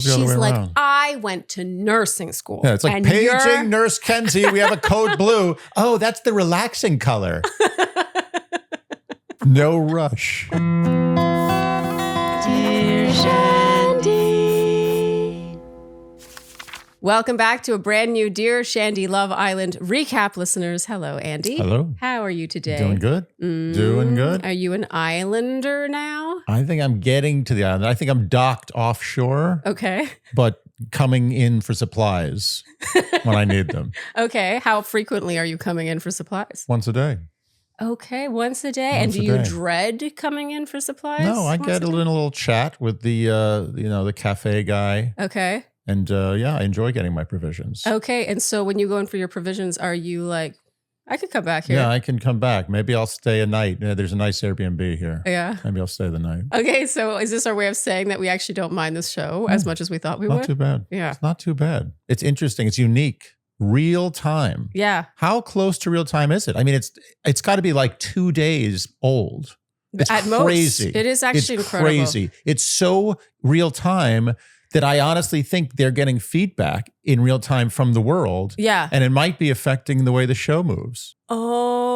She's like, around. I went to nursing school. Yeah, it's like and paging Nurse Kenzie. We have a code blue. Oh, that's the relaxing color. No rush. Dear Shandy. Welcome back to a brand new Dear Shandy Love Island recap, listeners. Hello, Andy. Hello. How are you today? Doing good. Doing good. Are you an islander now? I think I'm getting to the island. I think I'm docked offshore. Okay. But coming in for supplies when I need them. Okay. How frequently are you coming in for supplies? Once a day. Okay, once a day. And do you dread coming in for supplies? No, I get a little chat with the the cafe guy. Okay. And I enjoy getting my provisions. Okay. And so when you go in for your provisions, are you like, I could come back here? Yeah, I can come back. Maybe I'll stay a night. Yeah, there's a nice Airbnb here. Yeah. Maybe I'll stay the night. Okay. So is this our way of saying that we actually don't mind this show as much as we thought we would? Not too bad. Yeah. It's not too bad. It's interesting. It's unique. Real time. Yeah. How close to real time is it? I mean, it's got to be like 2 days old. It's At crazy. Most. It is actually incredible. Crazy. It's so real time that I honestly think they're getting feedback in real time from the world. Yeah. And it might be affecting the way the show moves. Oh.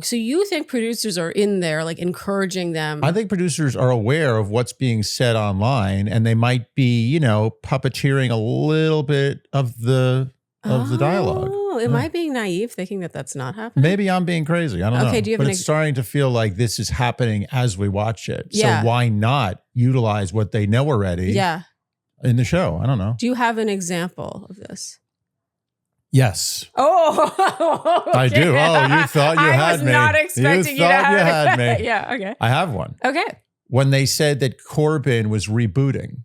So you think producers are in there like encouraging them? I think producers are aware of what's being said online and they might be, puppeteering a little bit of the dialogue. Oh, am I being naive thinking that that's not happening? Maybe I'm being crazy. I don't know. Okay, do you have but an it's starting to feel like this is happening as we watch it. Yeah. So why not utilize what they know already in the show? I don't know. Do you have an example of this? Yes. Oh, okay. I do. Oh, you thought you had me. I was not expecting you to have You had me. Yeah, okay. I have one. Okay. When they said that Corbin was rebooting.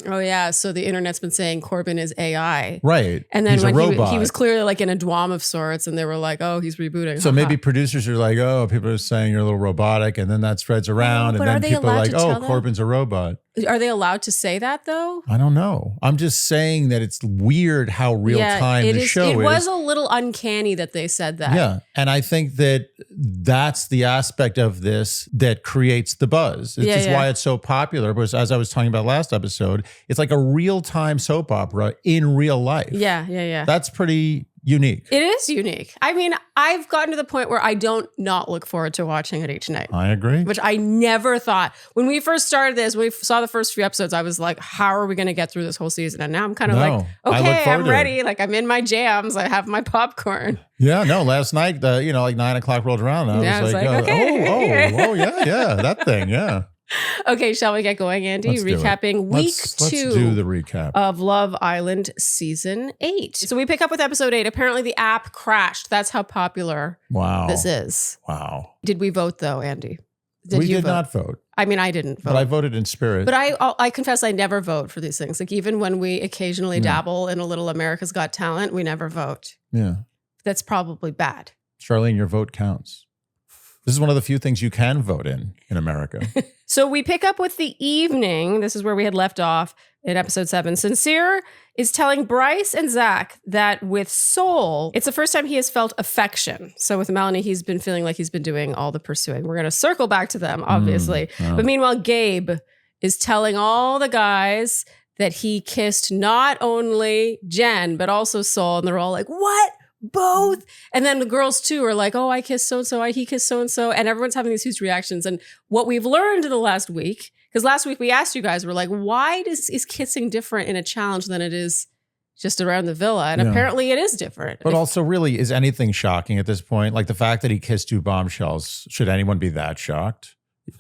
Oh, yeah. So the internet's been saying Corbin is AI. Right. And then he's when a robot. he was clearly like in a dwam of sorts and they were like, oh, he's rebooting. So maybe producers are like, oh, people are saying you're a little robotic. And then that spreads around. but and then people are like, oh, them? Corbin's a robot. Are they allowed to say that though? I don't know. I'm just saying that it's weird how real time the show is. It was a little uncanny that they said that. Yeah. And I think that that's the aspect of this that creates the buzz. It's just why it's so popular. Because as I was talking about last episode, it's like a real-time soap opera in real life. Yeah. That's pretty unique. It is unique. I mean, I've gotten to the point where I don't not look forward to watching it each night. I agree. Which I never thought. When we first started this, when we saw the first few episodes, I was like, how are we going to get through this whole season? And now I'm kind of like, okay, I'm ready. Like I'm in my jams. I have my popcorn. Yeah, no, last night, like 9 o'clock rolled around. And I was like okay. oh, yeah, that thing, yeah. Okay, shall we get going, Andy? Let's Recapping week 2 let's do the recap of Love Island season 8. So we pick up with episode 8. Apparently the app crashed. That's how popular this is. Wow. Did we vote though, Andy? We did not vote. I mean, I didn't vote. But I voted in spirit. But I confess I never vote for these things. Like even when we occasionally dabble in a little America's Got Talent, we never vote. Yeah. That's probably bad. Charlene, your vote counts. This is one of the few things you can vote in America. So we pick up with the evening. This is where we had left off in episode 7. Sincere is telling Bryce and Zach that with Soul, it's the first time he has felt affection. So with Melanie, he's been feeling like he's been doing all the pursuing. We're going to circle back to them, obviously. But meanwhile, Gabe is telling all the guys that he kissed not only Jen, but also Soul. And they're all like, what? Both. And then the girls too are like, oh, I kissed so-and-so, he kissed so-and-so. And everyone's having these huge reactions. And what we've learned in the last week, because last week we asked you guys, we're like, why is kissing different in a challenge than it is just around the villa? And apparently it is different. But also really, is anything shocking at this point? Like the fact that he kissed 2 bombshells, should anyone be that shocked?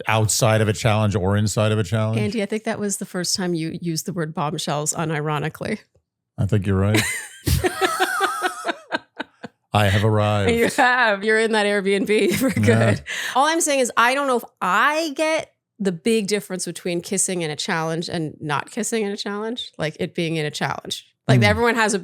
Outside of a challenge or inside of a challenge? Andy, I think that was the first time you used the word bombshells unironically. I think you're right. I have arrived. You have. You're in that Airbnb. We're good. Yeah. All I'm saying is I don't know if I get the big difference between kissing in a challenge and not kissing in a challenge, like it being in a challenge. Like everyone has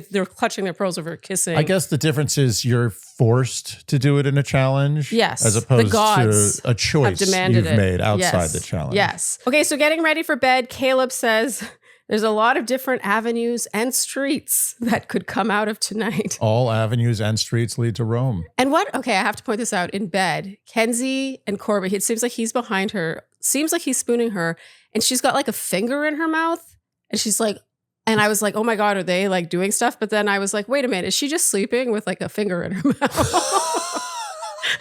they're clutching their pearls over kissing. I guess the difference is you're forced to do it in a challenge. Yes. As opposed to a choice you've made outside the challenge. Yes. Okay, so getting ready for bed, Caleb says There's a lot of different avenues and streets that could come out of tonight. All avenues and streets lead to Rome. And okay, I have to point this out. In bed, Kenzie and Corbett, it seems like he's behind her, seems like he's spooning her, and she's got like a finger in her mouth. And she's like, and I was like, oh my God, are they like doing stuff? But then I was like, wait a minute, is she just sleeping with like a finger in her mouth?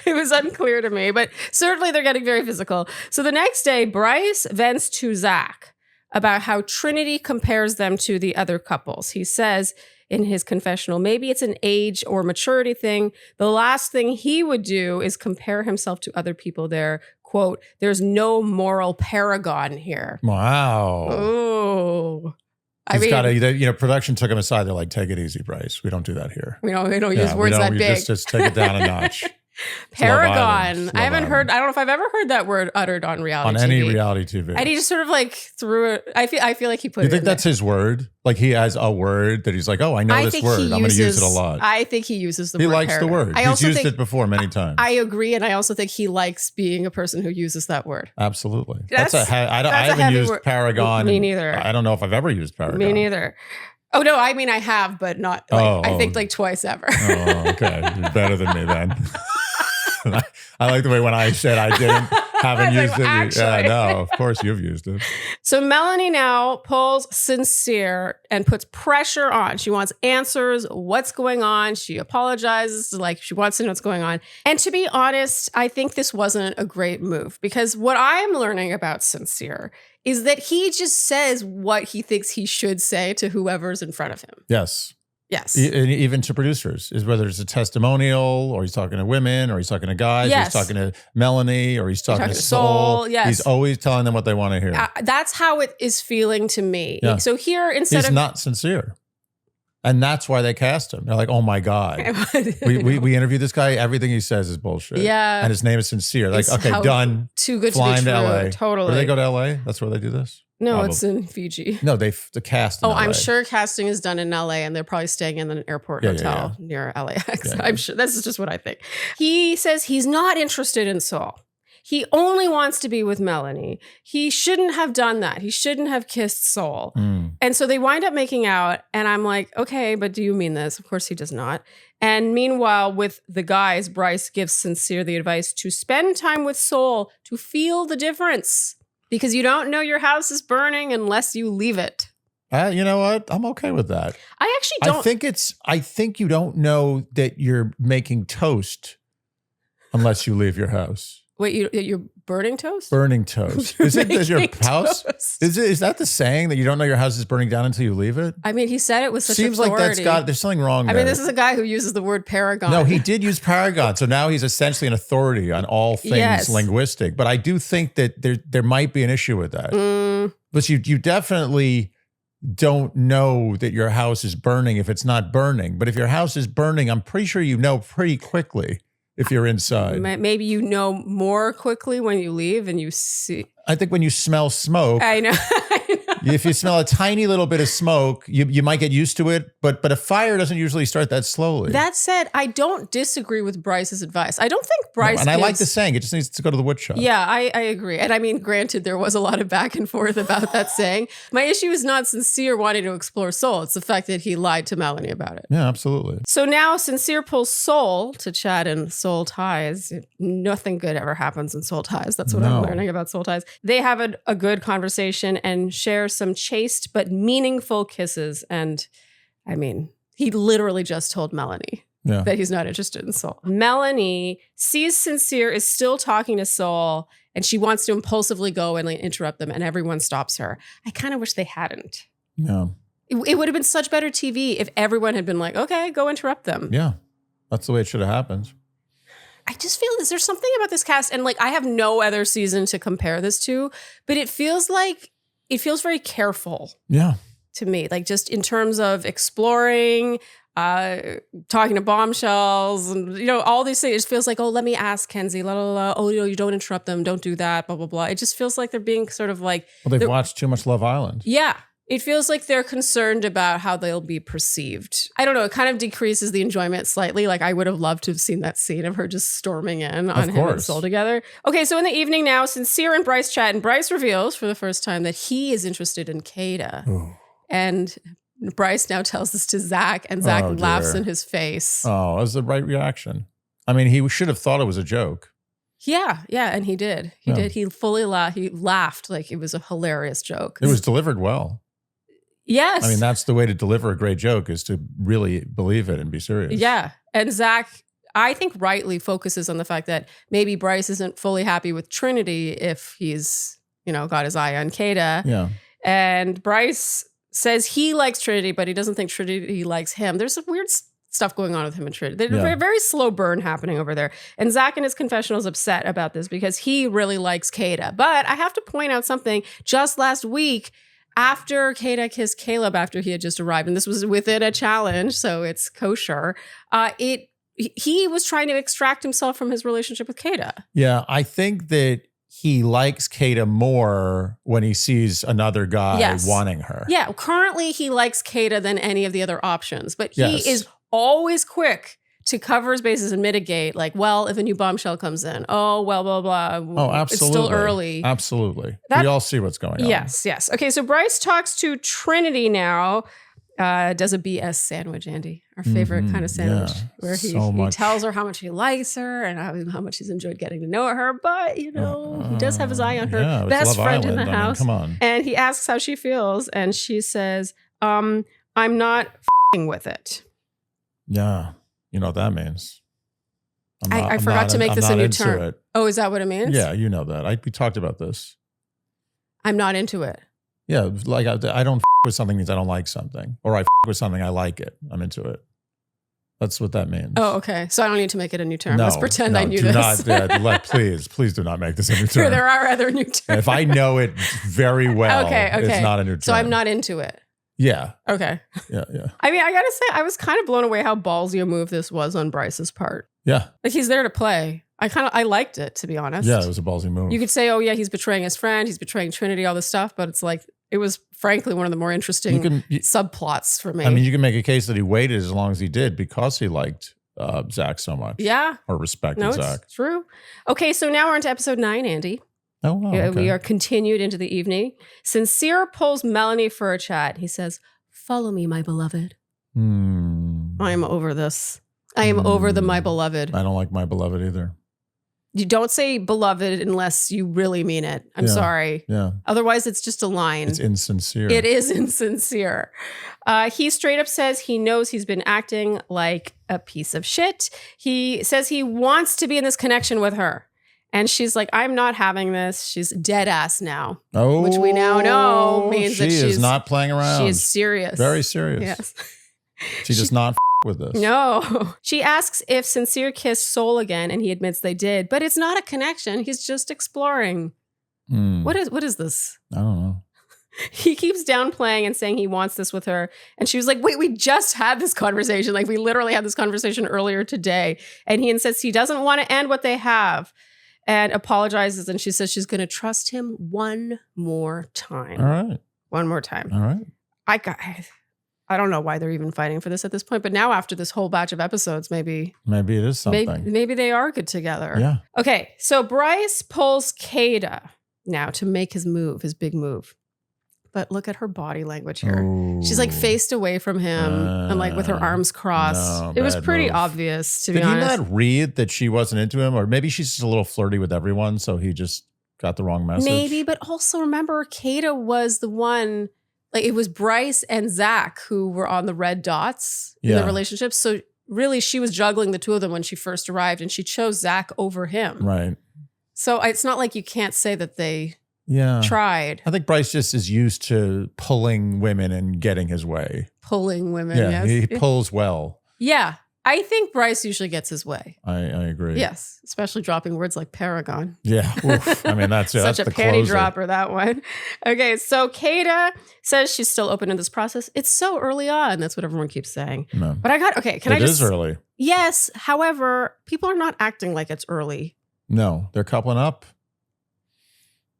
It was unclear to me, but certainly they're getting very physical. So the next day, Bryce vents to Zach about how Trinity compares them to the other couples. He says in his confessional, maybe it's an age or maturity thing. The last thing he would do is compare himself to other people there. Quote, there's no moral paragon here. Wow. Oh. He's got to, production took him aside. They're like, take it easy, Bryce. We don't do that here. We don't use words that big. Just take it down a notch. Paragon. I haven't heard. I don't know if I've ever heard that word uttered on reality TV. On any reality TV. And he just sort of like threw it. I feel like he put it. You think that's there. His word? Like he has a word that he's like, oh, I know this word. I'm going to use it a lot. I think he uses the word. He likes paragon. the word. He's used it before many times. I agree, and I also think he likes being a person who uses that word. Absolutely. I haven't used paragon. Me neither. I don't know if I've ever used paragon. Me neither. Oh no, I mean I have, but not. I think like twice ever. Oh, okay. You're better than me then. I like the way when I said I haven't used it. Actually. Yeah, no, of course you've used it. So Melanie now pulls Sincere and puts pressure on. She wants answers. What's going on? She apologizes. Like she wants to know what's going on. And to be honest, I think this wasn't a great move because what I'm learning about Sincere is that he just says what he thinks he should say to whoever's in front of him. Yes. Yes. Even to producers, is whether it's a testimonial or he's talking to women or he's talking to guys, or he's talking to Melanie or he's talking to Soul. Yes. He's always telling them what they want to hear. That's how it is feeling to me. Yeah. So here, he's not sincere. And that's why they cast him. They're like, oh my God. we interviewed this guy. Everything he says is bullshit. Yeah. And his name is Sincere. Like, okay, done. Too good Flying to be true. to LA. Totally. Do they go to LA? That's where they do this? No, Probably. It's in Fiji. No, the cast in LA. I'm sure casting is done in LA and they're probably staying in an airport hotel near LAX. I'm sure. This is just what I think. He says he's not interested in Saul. He only wants to be with Melanie. He shouldn't have done that. He shouldn't have kissed Saul. And so they wind up making out. And I'm like, okay, but do you mean this? Of course he does not. And meanwhile, with the guys, Bryce gives Sincere the advice to spend time with Saul to feel the difference. Because you don't know your house is burning unless you leave it. You know what? I'm okay with that. I actually don't. I think you don't know that you're making toast unless you leave your house. Wait, you're burning toast? Burning toast. Is it your house? Is that the saying that you don't know your house is burning down until you leave it? I mean, he said it with such Seems authority. Like there's something wrong there. I mean, this is a guy who uses the word paragon. No, he did use paragon. So now he's essentially an authority on all things linguistic. But I do think that there might be an issue with that. But you definitely don't know that your house is burning if it's not burning. But if your house is burning, I'm pretty sure you know pretty quickly. If you're inside. Maybe you know more quickly when you leave and you see. I think when you smell smoke. I know. If you smell a tiny little bit of smoke, you might get used to it, but a fire doesn't usually start that slowly. That said, I don't disagree with Bryce's advice. I don't think Bryce I like the saying. It just needs to go to the wood shop. Yeah, I agree. And I mean, granted, there was a lot of back and forth about that saying. My issue is not Sincere wanting to explore Soul. It's the fact that he lied to Melanie about it. Yeah, absolutely. So now Sincere pulls Soul to chat in Soul Ties. Nothing good ever happens in Soul Ties. That's what I'm learning about Soul Ties. They have a good conversation and share some chaste but meaningful kisses. And I mean, he literally just told Melanie that he's not interested in Soul. Melanie sees Sincere is still talking to Soul and she wants to impulsively go and like, interrupt them and everyone stops her. I kind of wish they hadn't. Yeah. It would have been such better TV if everyone had been like, okay, go interrupt them. Yeah. That's the way it should have happened. I just feel there's something about this cast, and like I have no other season to compare this to, but it feels very careful. Yeah. To me, like just in terms of exploring, talking to bombshells, and all these things. It just feels like, oh, let me ask Kenzie, la la la. Oh, you don't interrupt them, don't do that, blah blah blah. It just feels like they're being sort of like. Well, they've watched too much Love Island. Yeah. It feels like they're concerned about how they'll be perceived. I don't know. It kind of decreases the enjoyment slightly. Like I would have loved to have seen that scene of her just storming in on him and Soul together. Okay, so in the evening now, Sincere and Bryce chat, and Bryce reveals for the first time that he is interested in Kada. And Bryce now tells this to Zach, and Zach laughs in his face. Oh, it was the right reaction. I mean, he should have thought it was a joke. Yeah, and he did. He did. He fully laughed. He laughed like it was a hilarious joke. It was delivered well. Yes. I mean, that's the way to deliver a great joke, is to really believe it and be serious. Yeah. And Zach, I think, rightly focuses on the fact that maybe Bryce isn't fully happy with Trinity if he's, got his eye on Kata. Yeah. And Bryce says he likes Trinity, but he doesn't think Trinity likes him. There's some weird stuff going on with him and Trinity. There's a very slow burn happening over there. And Zach in his confessional is upset about this because he really likes Kata. But I have to point out something. Just last week, after Kata kissed Caleb after he had just arrived, and this was within a challenge, so it's kosher, he was trying to extract himself from his relationship with Kata. Yeah, I think that he likes Kata more when he sees another guy wanting her. Yeah, currently he likes Kata than any of the other options, but he is always quick to cover his bases and mitigate, like, well, if a new bombshell comes in, blah, blah, blah. Oh, absolutely. It's still early. Absolutely. We all see what's going on. Yes. Okay, so Bryce talks to Trinity now, does a BS sandwich, Andy, our favorite kind of sandwich, where he tells her how much he likes her and how much he's enjoyed getting to know her, but, he does have his eye on her best friend in the house. Come on. And he asks how she feels, and she says, I'm not with it. Yeah. You know what that means. I forgot to make this a new term. Oh, is that what it means? Yeah, you know that. We talked about this. I'm not into it. Yeah, like I don't with something means I don't like something. Or I with something, I like it. I'm into it. That's what that means. Oh, okay. So I don't need to make it a new term. Let's pretend I knew do this. Please do not make this a new term. There are other new terms. If I know it very well, okay. It's not a new term. So I'm not into it. Yeah. Okay. Yeah. I mean, I gotta say, I was kind of blown away how ballsy a move this was on Bryce's part. Yeah. Like, he's there to play. I liked it, to be honest. Yeah, it was a ballsy move. You could say, oh yeah, he's betraying his friend, he's betraying Trinity, all this stuff, but it's like, it was frankly one of the more interesting subplots for me. I mean, you can make a case that he waited as long as he did because he liked Zach so much. Yeah. Or respected Zach. It's true. Okay, so now we're on to episode 9, Andy. Oh, wow. Okay. We are continued into the evening. Sincere pulls Melanie for a chat. He says, follow me, my beloved. I'm over this. I am over the my beloved. I don't like my beloved either. You don't say beloved unless you really mean it. I'm sorry. Yeah. Otherwise, it's just a line. It's insincere. It is insincere. He straight up says he knows he's been acting like a piece of shit. He says he wants to be in this connection with her. And she's like, I'm not having this. She's dead ass now. Oh. Which we now know means that she's not playing around. She is serious. Very serious. Yes. She does not with this. No. She asks if Sincere kissed Soul again, and he admits they did. But it's not a connection. He's just exploring. What is this? I don't know. He keeps downplaying and saying he wants this with her. And she was like, wait, we just had this conversation. Like, we literally had this conversation earlier today. And he insists he doesn't want to end what they have. And apologizes, and she says she's going to trust him one more time. All right. One more time. All right. I don't know why they're even fighting for this at this point, but now after this whole batch of episodes, maybe it is something. Maybe they are good together. Yeah. Okay, so Bryce pulls Kata now to make his move, his big move. But look at her body language here. Ooh. She's like faced away from him and like with her arms crossed. It was pretty obvious, to be honest. Did he not read that she wasn't into him? Or maybe she's just a little flirty with everyone, so he just got the wrong message? Maybe, but also remember, Kata was the one, like it was Bryce and Zach who were on the red dots in the relationship. So really, she was juggling the two of them when she first arrived, and she chose Zach over him. Right. So it's not like you can't say that they... tried. I think Bryce just is used to pulling women and getting his way. Pulling women, yes. He pulls well. Yeah. I think Bryce usually gets his way. I agree. Yes. Especially dropping words like paragon. Yeah. Oof. I mean, that's such that's a the panty closer. dropper, that one. Okay. So Kata says she's still open to this process. It's so early on. That's what everyone keeps saying. No. But It is early. Yes. However, people are not acting like it's early. No. They're coupling up.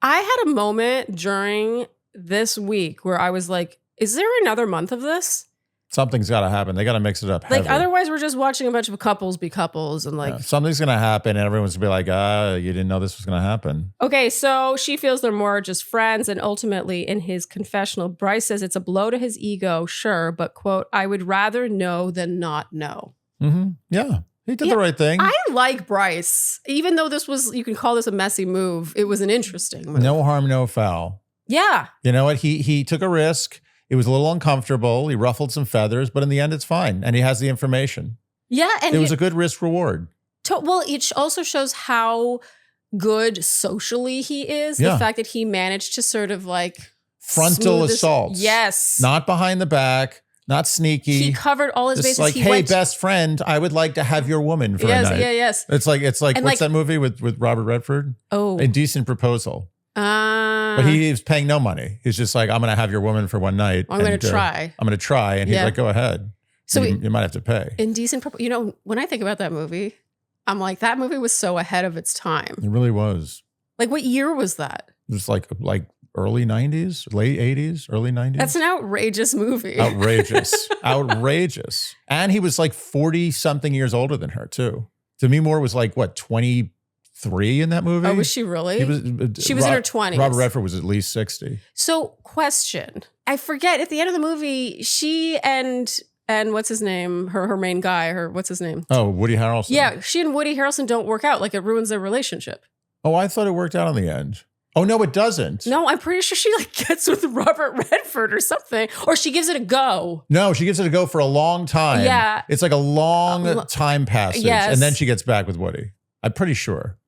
I had a moment during this week where I was like, is there another month of this? Something's got to happen. They got to mix it up. Like, heavy. otherwise we're just watching a bunch of couples be couples and like. Something's going to happen and everyone's going to be like, you didn't know this was going to happen. Okay, so she feels they're more just friends. And ultimately in his confessional, Bryce says it's a blow to his ego, sure. But quote, I would rather know than not know. Mm-hmm. Yeah. He did the right thing. I like Bryce. Even though this was, you can call this a messy move, it was an interesting move. No harm, no foul. Yeah. You know what? He took a risk. It was a little uncomfortable. He ruffled some feathers, but in the end, it's fine. And he has the information. Yeah. And it was a good risk reward. Well, it also shows how good socially he is. Yeah. The fact that he managed to sort of like frontal assault. Yes. Not behind the back, not sneaky. He covered all his bases. Like, hey, best friend, I would like to have your woman for a night. Yes. It's like what's that movie with Robert Redford? Oh. A Decent Proposal. But he was paying no money. He's just like, I'm going to have your woman for one night. I'm going to try. I'm going to try. And he's like, go ahead. So you might have to pay. Indecent Proposal. You know, when I think about that movie, I'm like, that movie was so ahead of its time. It really was. Like, what year was that? It was like early 90s, late 80s, early 90s. That's an outrageous movie. Outrageous. Outrageous. And he was like 40 something years older than her too. Demi Moore was like, what, 23 in that movie? Oh, was she really? She was in her 20s. Robert Redford was at least 60. So, question. I forget, at the end of the movie, she and what's his name? Her main guy, what's his name? Oh, Woody Harrelson. Yeah, she and Woody Harrelson don't work out. Like, it ruins their relationship. Oh, I thought it worked out in the end. Oh, no, it doesn't. No, I'm pretty sure she like gets with Robert Redford or something. Or she gives it a go. No, she gives it a go for a long time. Yeah. It's like a long time passage. Yes. And then she gets back with Woody. I'm pretty sure.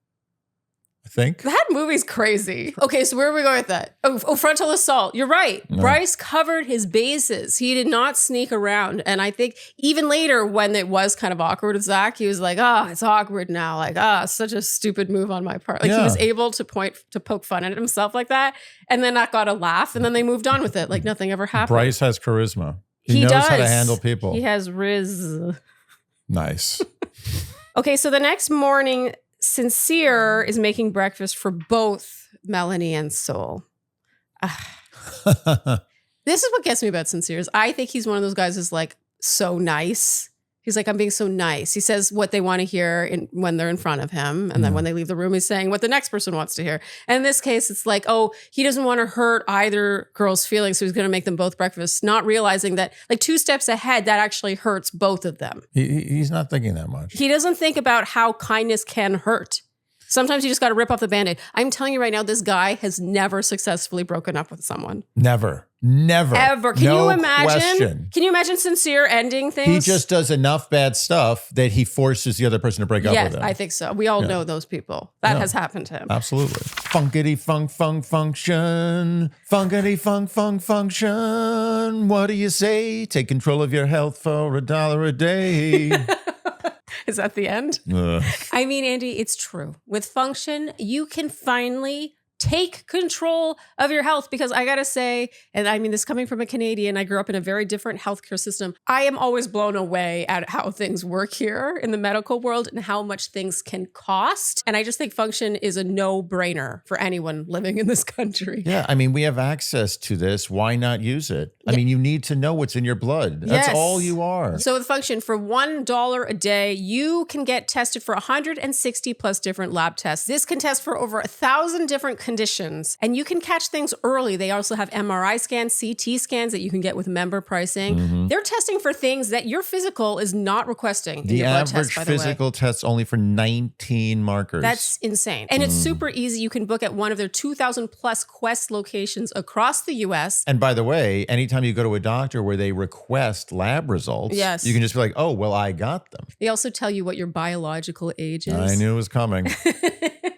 I think. That movie's crazy. Okay, so where are we going with that? Oh, frontal assault. You're right. No. Bryce covered his bases. He did not sneak around. And I think even later when it was kind of awkward with Zach, he was like, it's awkward now. Like, such a stupid move on my part. Like he was able to poke fun at himself like that. And then that got a laugh. And then they moved on with it. Like nothing ever happened. Bryce has charisma. He knows how to handle people. He has riz. Nice. Okay, so the next morning, Sincere is making breakfast for both Melanie and Soul. This is what gets me about Sincere. Is I think he's one of those guys who's like so nice. He's like, I'm being so nice. He says what they want to hear when they're in front of him. And then when they leave the room, he's saying what the next person wants to hear. And in this case, it's like, he doesn't want to hurt either girl's feelings. So he's going to make them both breakfast, not realizing that like 2 steps ahead, that actually hurts both of them. He's not thinking that much. He doesn't think about how kindness can hurt. Sometimes you just got to rip off the Band-Aid. I'm telling you right now, this guy has never successfully broken up with someone. Never. Ever. Can you imagine? Question. Can you imagine Sincere ending things? He just does enough bad stuff that he forces the other person to break up with him. Yes, I think so. We all know those people. That has happened to him. Absolutely. Funkity funk function. Funkity funk function. What do you say? Take control of your health for $1 a day. Is that the end? I mean, Andy, it's true. With Function, you can finally take control of your health because I gotta say, and I mean this coming from a Canadian, I grew up in a very different healthcare system. I am always blown away at how things work here in the medical world and how much things can cost. And I just think Function is a no-brainer for anyone living in this country. Yeah, I mean, we have access to this. Why not use it? I mean, you need to know what's in your blood. That's all you are. So with Function, for $1 a day, you can get tested for 160 plus different lab tests. This can test for over 1,000 different conditions, and you can catch things early. They also have MRI scans, CT scans that you can get with member pricing. Mm-hmm. They're testing for things that your physical is not requesting. The average physical tests only for 19 markers. That's insane. And it's super easy. You can book at one of their 2,000 plus Quest locations across the US. And by the way, anytime you go to a doctor where they request lab results, you can just be like, oh, well, I got them. They also tell you what your biological age is. I knew it was coming.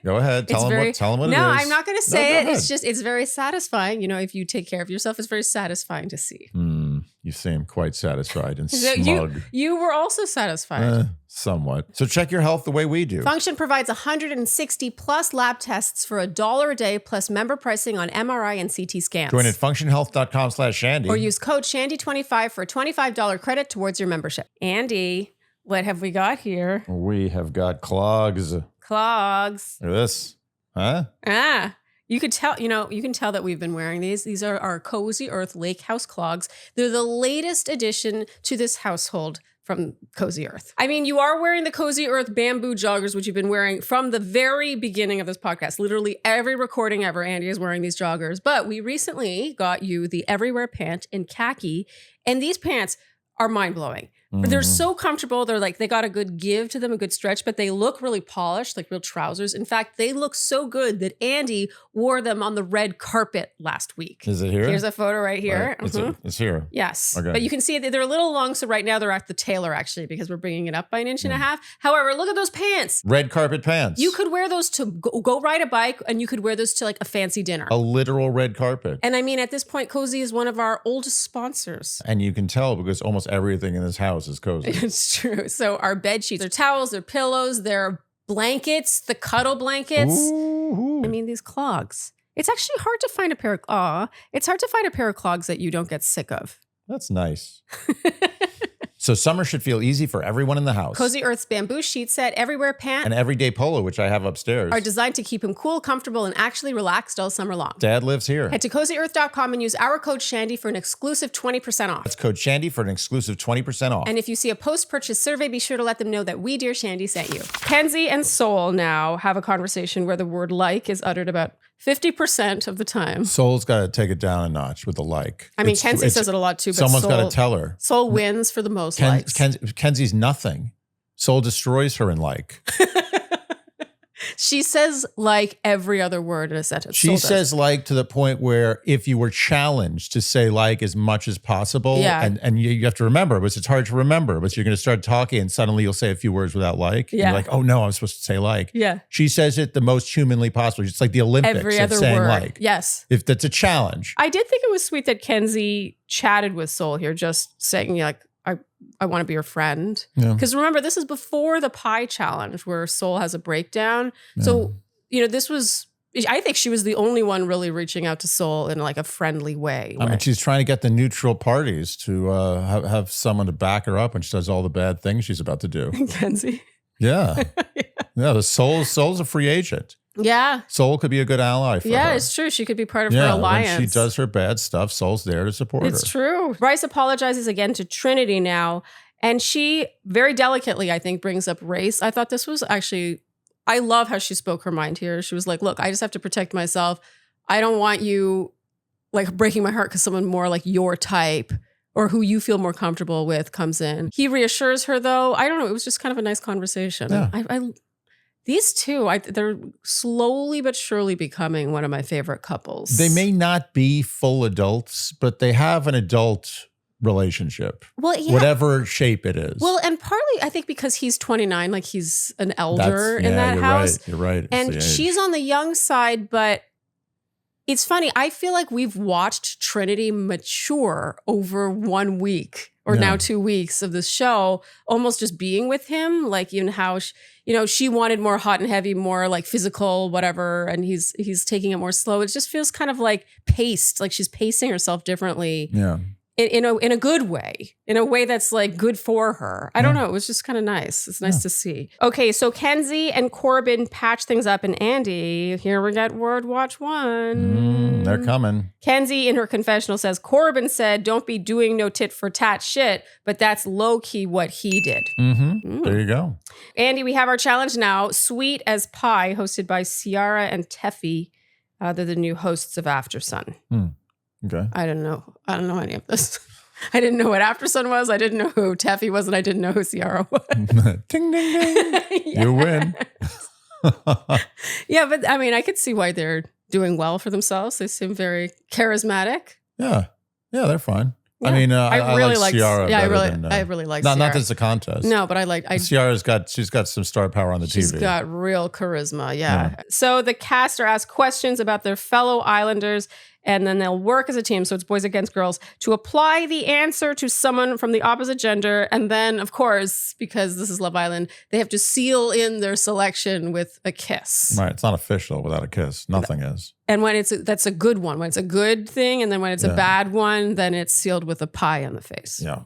Go ahead. Tell them what it is. No, I'm not going to say it. It's very satisfying. You know, if you take care of yourself, it's very satisfying to see. You seem quite satisfied and smug. You were also satisfied. Somewhat. So check your health the way we do. Function provides 160 plus lab tests for $1 a day plus member pricing on MRI and CT scans. Join at functionhealth.com/Shandy. Or use code Shandy25 for a $25 credit towards your membership. Andy, what have we got here? We have got clogs. Clogs. Look at this. Huh? You could tell, you can tell that we've been wearing these. These are our Cozy Earth Lake House clogs. They're the latest addition to this household from Cozy Earth. I mean, you are wearing the Cozy Earth bamboo joggers, which you've been wearing from the very beginning of this podcast. Literally every recording ever, Andy is wearing these joggers. But we recently got you the Everywhere pant in khaki, and these pants are mind-blowing. They're so comfortable. They're like, they got a good give to them, a good stretch, but they look really polished, like real trousers. In fact, they look so good that Andy wore them on the red carpet last week. Is it here? Here's a photo right here. Right. It's here. Yes. Okay. But you can see they're a little long. So right now they're at the tailor, actually, because we're bringing it up by an inch and a half. However, look at those pants. Red carpet pants. You could wear those to go ride a bike, and you could wear those to like a fancy dinner. A literal red carpet. And I mean, at this point, Cozy is one of our oldest sponsors. And you can tell because almost everything in this house is cozy. It's true. So our bed sheets, their towels, their pillows, their blankets, the cuddle blankets. Ooh. I mean, these clogs. It's actually hard to find a pair of it's hard to find a pair of clogs that you don't get sick of. That's nice. So summer should feel easy for everyone in the house. Cozy Earth's bamboo sheet set, Everywhere pant, An everyday polo, which I have upstairs, are designed to keep him cool, comfortable, and actually relaxed all summer long. Dad lives here. Head to CozyEarth.com and use our code Shandy for an exclusive 20% off. That's code Shandy for an exclusive 20% off. And if you see a post-purchase survey, be sure to let them know that we, Dear Shandy, sent you. Kenzie and Soul now have a conversation where the word like is uttered about 50% of the time. Soul's got to take it down a notch with the like. I mean, Kenzie says it a lot too, but someone's got to tell her. Soul wins for the most likes. Kenzie's nothing. Soul destroys her in like. She says like every other word in a sentence. She says like to the point where if you were challenged to say like as much as possible, and you have to remember, but it's hard to remember, but you're going to start talking and suddenly you'll say a few words without like. Yeah. And you're like, oh no, I'm supposed to say like. Yeah. She says it the most humanly possible. It's like the Olympics every of other saying word. Like. Yes. If that's a challenge. I did think it was sweet that Kenzie chatted with Soul here, just saying like, I want to be your friend. Because remember, this is before the pie challenge where Soul has a breakdown. Yeah. So, this was, I think she was the only one really reaching out to Soul in like a friendly way. I mean, she's trying to get the neutral parties to have someone to back her up when she does all the bad things she's about to do. Kenzie. Yeah. The Soul's a free agent. Yeah. Soul could be a good ally for her. Yeah, it's true. She could be part of her alliance. When she does her bad stuff, Soul's there to support her. It's true. Bryce apologizes again to Trinity now. And she very delicately, I think, brings up race. I thought this was actually, I love how she spoke her mind here. She was like, look, I just have to protect myself. I don't want you like breaking my heart because someone more like your type or who you feel more comfortable with comes in. He reassures her though. I don't know. It was just kind of a nice conversation. Yeah. These two, they're slowly but surely becoming one of my favorite couples. They may not be full adults, but they have an adult relationship. Well, yeah. Whatever shape it is. Well, and partly I think because he's 29, like he's an elder in that house. Right, you're right. And she's on the young side, but it's funny. I feel like we've watched Trinity mature over 1 week or now 2 weeks of this show, almost just being with him. Like even how, she wanted more hot and heavy, more like physical, whatever. And he's taking it more slow. It just feels kind of like paced, like she's pacing herself differently. Yeah. In a good way, in a way that's like good for her. I don't know. It was just kind of nice. It's nice to see. Okay, so Kenzie and Corbin patch things up, and Andy, here we got Word Watch 1. They're coming. Kenzie in her confessional says, Corbin said, don't be doing no tit for tat shit, but that's low key what he did. There you go. Andy, we have our challenge now. Sweet as Pie, hosted by Ciara and Teffy. They're the new hosts of After Sun. Okay. I don't know any of this. I didn't know what After Sun was. I didn't know who Teffy was, and I didn't know who Ciara was. Ding, ding, ding. You win. Yeah, but I mean, I could see why they're doing well for themselves. They seem very charismatic. Yeah, they're fine. Yeah. I mean, I really like Ciara. Yeah, I really like Ciara. Not that it's a contest. No, but Ciara's got some star power on the TV. She's got real charisma. Yeah. So the cast are asked questions about their fellow Islanders, and then they'll work as a team. So it's boys against girls to apply the answer to someone from the opposite gender. And then, of course, because this is Love Island, they have to seal in their selection with a kiss. Right. It's not official without a kiss. Nothing is. And when that's a good one, when it's a good thing, and then when it's a bad one, then it's sealed with a pie on the face. Yeah.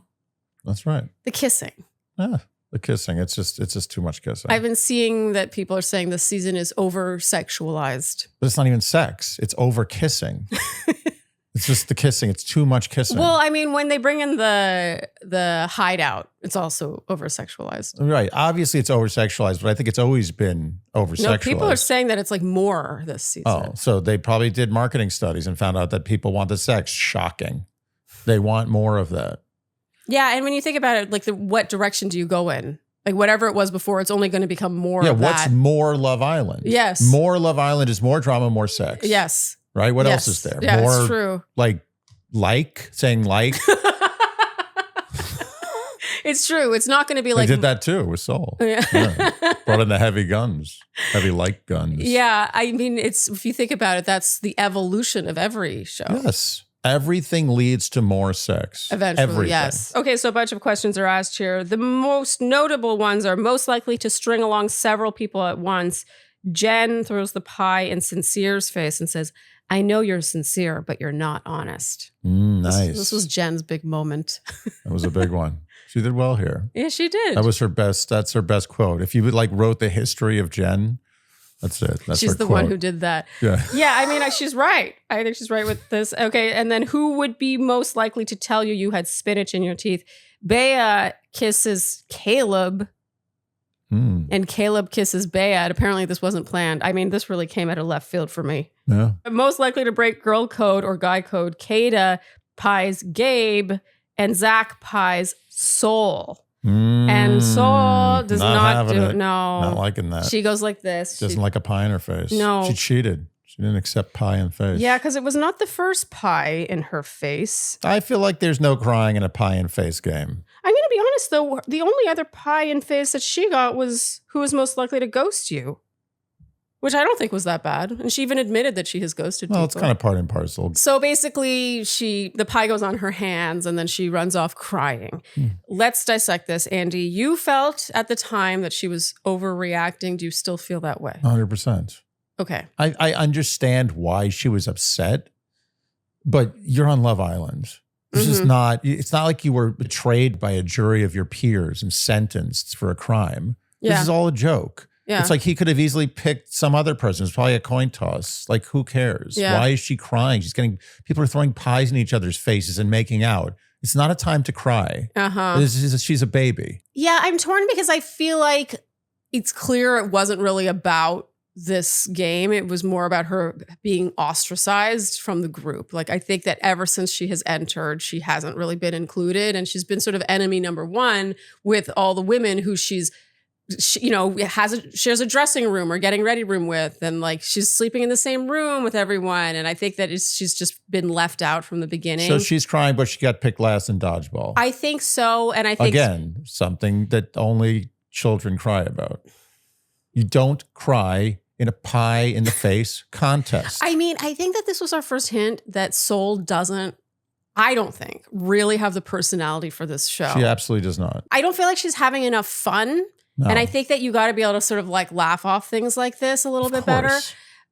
That's right. The kissing. Yeah. The kissing. It's just too much kissing. I've been seeing that people are saying this season is over-sexualized. But it's not even sex. It's over kissing. It's just the kissing. It's too much kissing. Well, I mean, when they bring in the hideout, it's also over-sexualized. Right. Obviously, it's over-sexualized, but I think it's always been over-sexualized. No, people are saying that it's like more this season. Oh, so they probably did marketing studies and found out that people want the sex. Shocking. They want more of that. Yeah, and when you think about it, like what direction do you go in? Like whatever it was before, it's only going to become more of that. What's more Love Island? Yes. More Love Island is more drama, more sex. Yes. Right? What else is there? Yeah, more, it's true. Saying like. It's true. It's not going to be like. They did that too with Soul. Yeah. Brought in the heavy guns, heavy light guns. Yeah. I mean, if you think about it, that's the evolution of every show. Yes. Everything leads to more sex. Eventually, Everything. yes. Okay, so a bunch of questions are asked here. The most notable ones are most likely to string along several people at once. Jen throws the pie in Sincere's face and says, I know you're sincere, but you're not honest. Nice. This was Jen's big moment. That was a big one. She did well here. Yeah, she did. That was her best. That's her best quote. If you wrote the history of Jen, that's it. She's the one who did that. Yeah. Yeah, I mean, she's right. I think she's right with this. Okay, and then who would be most likely to tell you had spinach in your teeth? Bea kisses Caleb, and Caleb kisses Bea. And apparently this wasn't planned. I mean, this really came out of left field for me. Yeah. Most likely to break girl code or guy code, Kada pies Gabe, and Zach pies Soul. And Soul does not do it. No. Not liking that. She goes like this. She doesn't like a pie in her face. No. She cheated. She didn't accept pie in face. Yeah, because it was not the first pie in her face. I feel like there's no crying in a pie in face game. I'm going to be honest, though. The only other pie in face that she got was who was most likely to ghost you, which I don't think was that bad. And she even admitted that she has ghosted people. Well, it's kind of part and parcel. So basically, the pie goes on her hands and then she runs off crying. Let's dissect this, Andy. You felt at the time that she was overreacting. Do you still feel that way? 100%. Okay. I understand why she was upset, but you're on Love Island. This is not, it's not like you were betrayed by a jury of your peers and sentenced for a crime. Yeah. This is all a joke. Yeah. It's like he could have easily picked some other person. It's probably a coin toss. Like, who cares? Yeah. Why is she crying? People are throwing pies in each other's faces and making out. It's not a time to cry. She's a baby. Yeah, I'm torn because I feel like it's clear it wasn't really about this game. It was more about her being ostracized from the group. Like, I think that ever since she has entered, she hasn't really been included. And she's been sort of enemy number one with all the women who she shares a dressing room or getting ready room with, and like she's sleeping in the same room with everyone. And I think that she's just been left out from the beginning. So she's crying, but she got picked last in dodgeball. I think so. And I think again, something that only children cry about. You don't cry in a pie in the face contest. I mean, I think that this was our first hint that Soul doesn't, I don't think, really have the personality for this show. She absolutely does not. I don't feel like she's having enough fun. No. And I think that you got to be able to sort of like laugh off things like this a little bit better.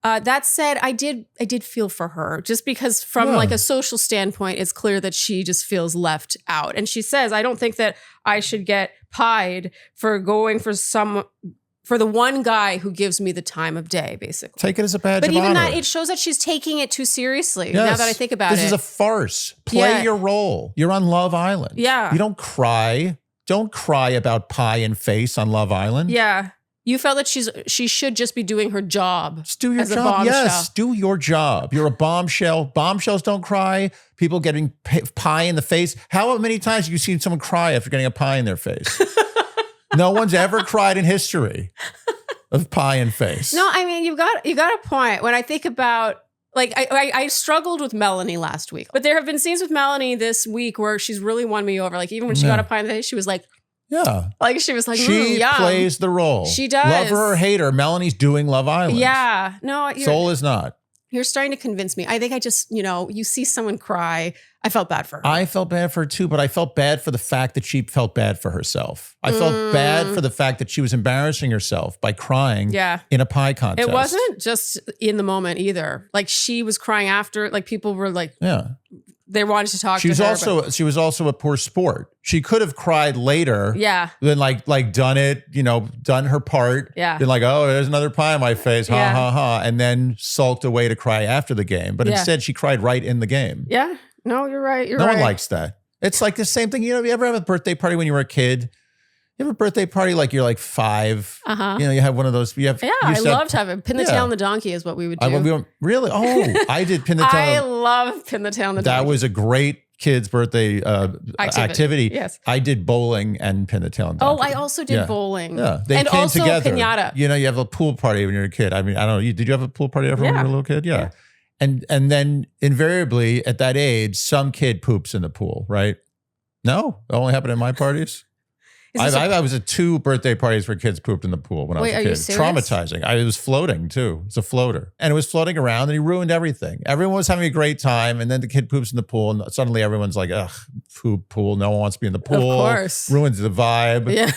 That said, I did feel for her just because from like a social standpoint, it's clear that she just feels left out. And she says, I don't think that I should get pied for going for the one guy who gives me the time of day, basically. Take it as a badge of honor. But even that, it shows that she's taking it too seriously. Yes. Now that I think about this is a farce. Play your role. You're on Love Island. Yeah. You don't cry. Don't cry about pie and face on Love Island. Yeah. You felt that she should just be doing her job. Just do your job. Yes, do your job. You're a bombshell. Bombshells don't cry. People getting pie in the face. How many times have you seen someone cry after getting a pie in their face? No one's ever cried in history of pie in face. No, I mean, you got a point. When I think about, like, I struggled with Melanie last week, but there have been scenes with Melanie this week where she's really won me over. Like, even when she got a pie in the face, she was like, like she was like, she plays the role. She does. Love her or hate her, Melanie's doing Love Island. Yeah, no, Soul is not. You're starting to convince me. I think I just, you see someone cry. I felt bad for her. I felt bad for her too, but I felt bad for the fact that she felt bad for herself. I felt bad for the fact that she was embarrassing herself by crying in a pie contest. It wasn't just in the moment either. Like, she was crying after, like, people were like, they wanted to talk to her. She was also a poor sport. She could have cried later. Yeah. Then like done it, done her part. Yeah. Been like, oh, there's another pie on my face. Ha, ha, ha. And then sulked away to cry after the game. But instead she cried right in the game. Yeah. No, you're right. No one likes that. It's like the same thing. You ever have a birthday party when you were a kid? You have a birthday party like you're like 5. You have one of those. I loved having pin the tail on the donkey is what we would do. Really? Oh, I did pin the tail. I love pin the tail on the donkey. That was a great kid's birthday activity. Yes. I did bowling and pin the tail on donkey. Oh, I also did bowling. Yeah. They and came also together. pinata. You have a pool party when you're a kid. I mean, I don't know. Did you have a pool party ever when you were a little kid? Yeah. And then invariably at that age, some kid poops in the pool, right? No, it only happened at my parties. I was at 2 birthday parties where kids pooped in the pool when I was a kid. Are you serious? Traumatizing. It was floating too. It's a floater. And it was floating around and he ruined everything. Everyone was having a great time. And then the kid poops in the pool and suddenly everyone's like, ugh, poop pool. No one wants to be in the pool. Of course. Ruins the vibe. Yeah.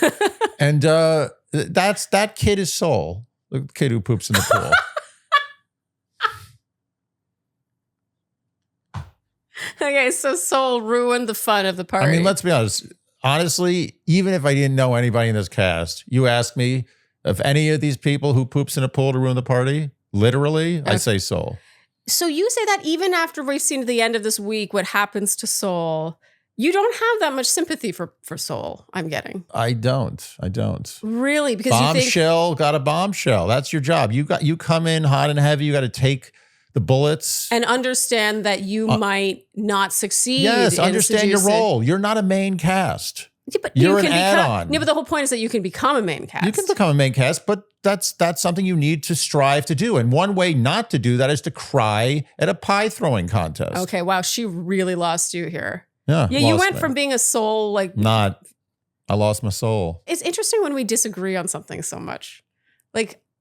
And that kid is Soul. The kid who poops in the pool. Okay, so Soul ruined the fun of the party. I mean, let's be honest. Honestly, even if I didn't know anybody in this cast, you asked me if any of these people who poops in a pool to ruin the party, literally, I say Soul. So you say that even after we've seen at the end of this week what happens to Soul, you don't have that much sympathy for Soul, I'm getting. I don't. Really? Because bombshell, got a bombshell. That's your job. You come in hot and heavy. You got to take the bullets. And understand that you might not succeed. Yes, understand your role. You're not a main cast. Yeah, but you're an add-on. Yeah, but the whole point is that you can become a main cast. You can become a main cast, but that's something you need to strive to do. And one way not to do that is to cry at a pie throwing contest. Okay, wow, she really lost you here. Yeah, you went from being a Soul I lost my soul. It's interesting when we disagree on something so much.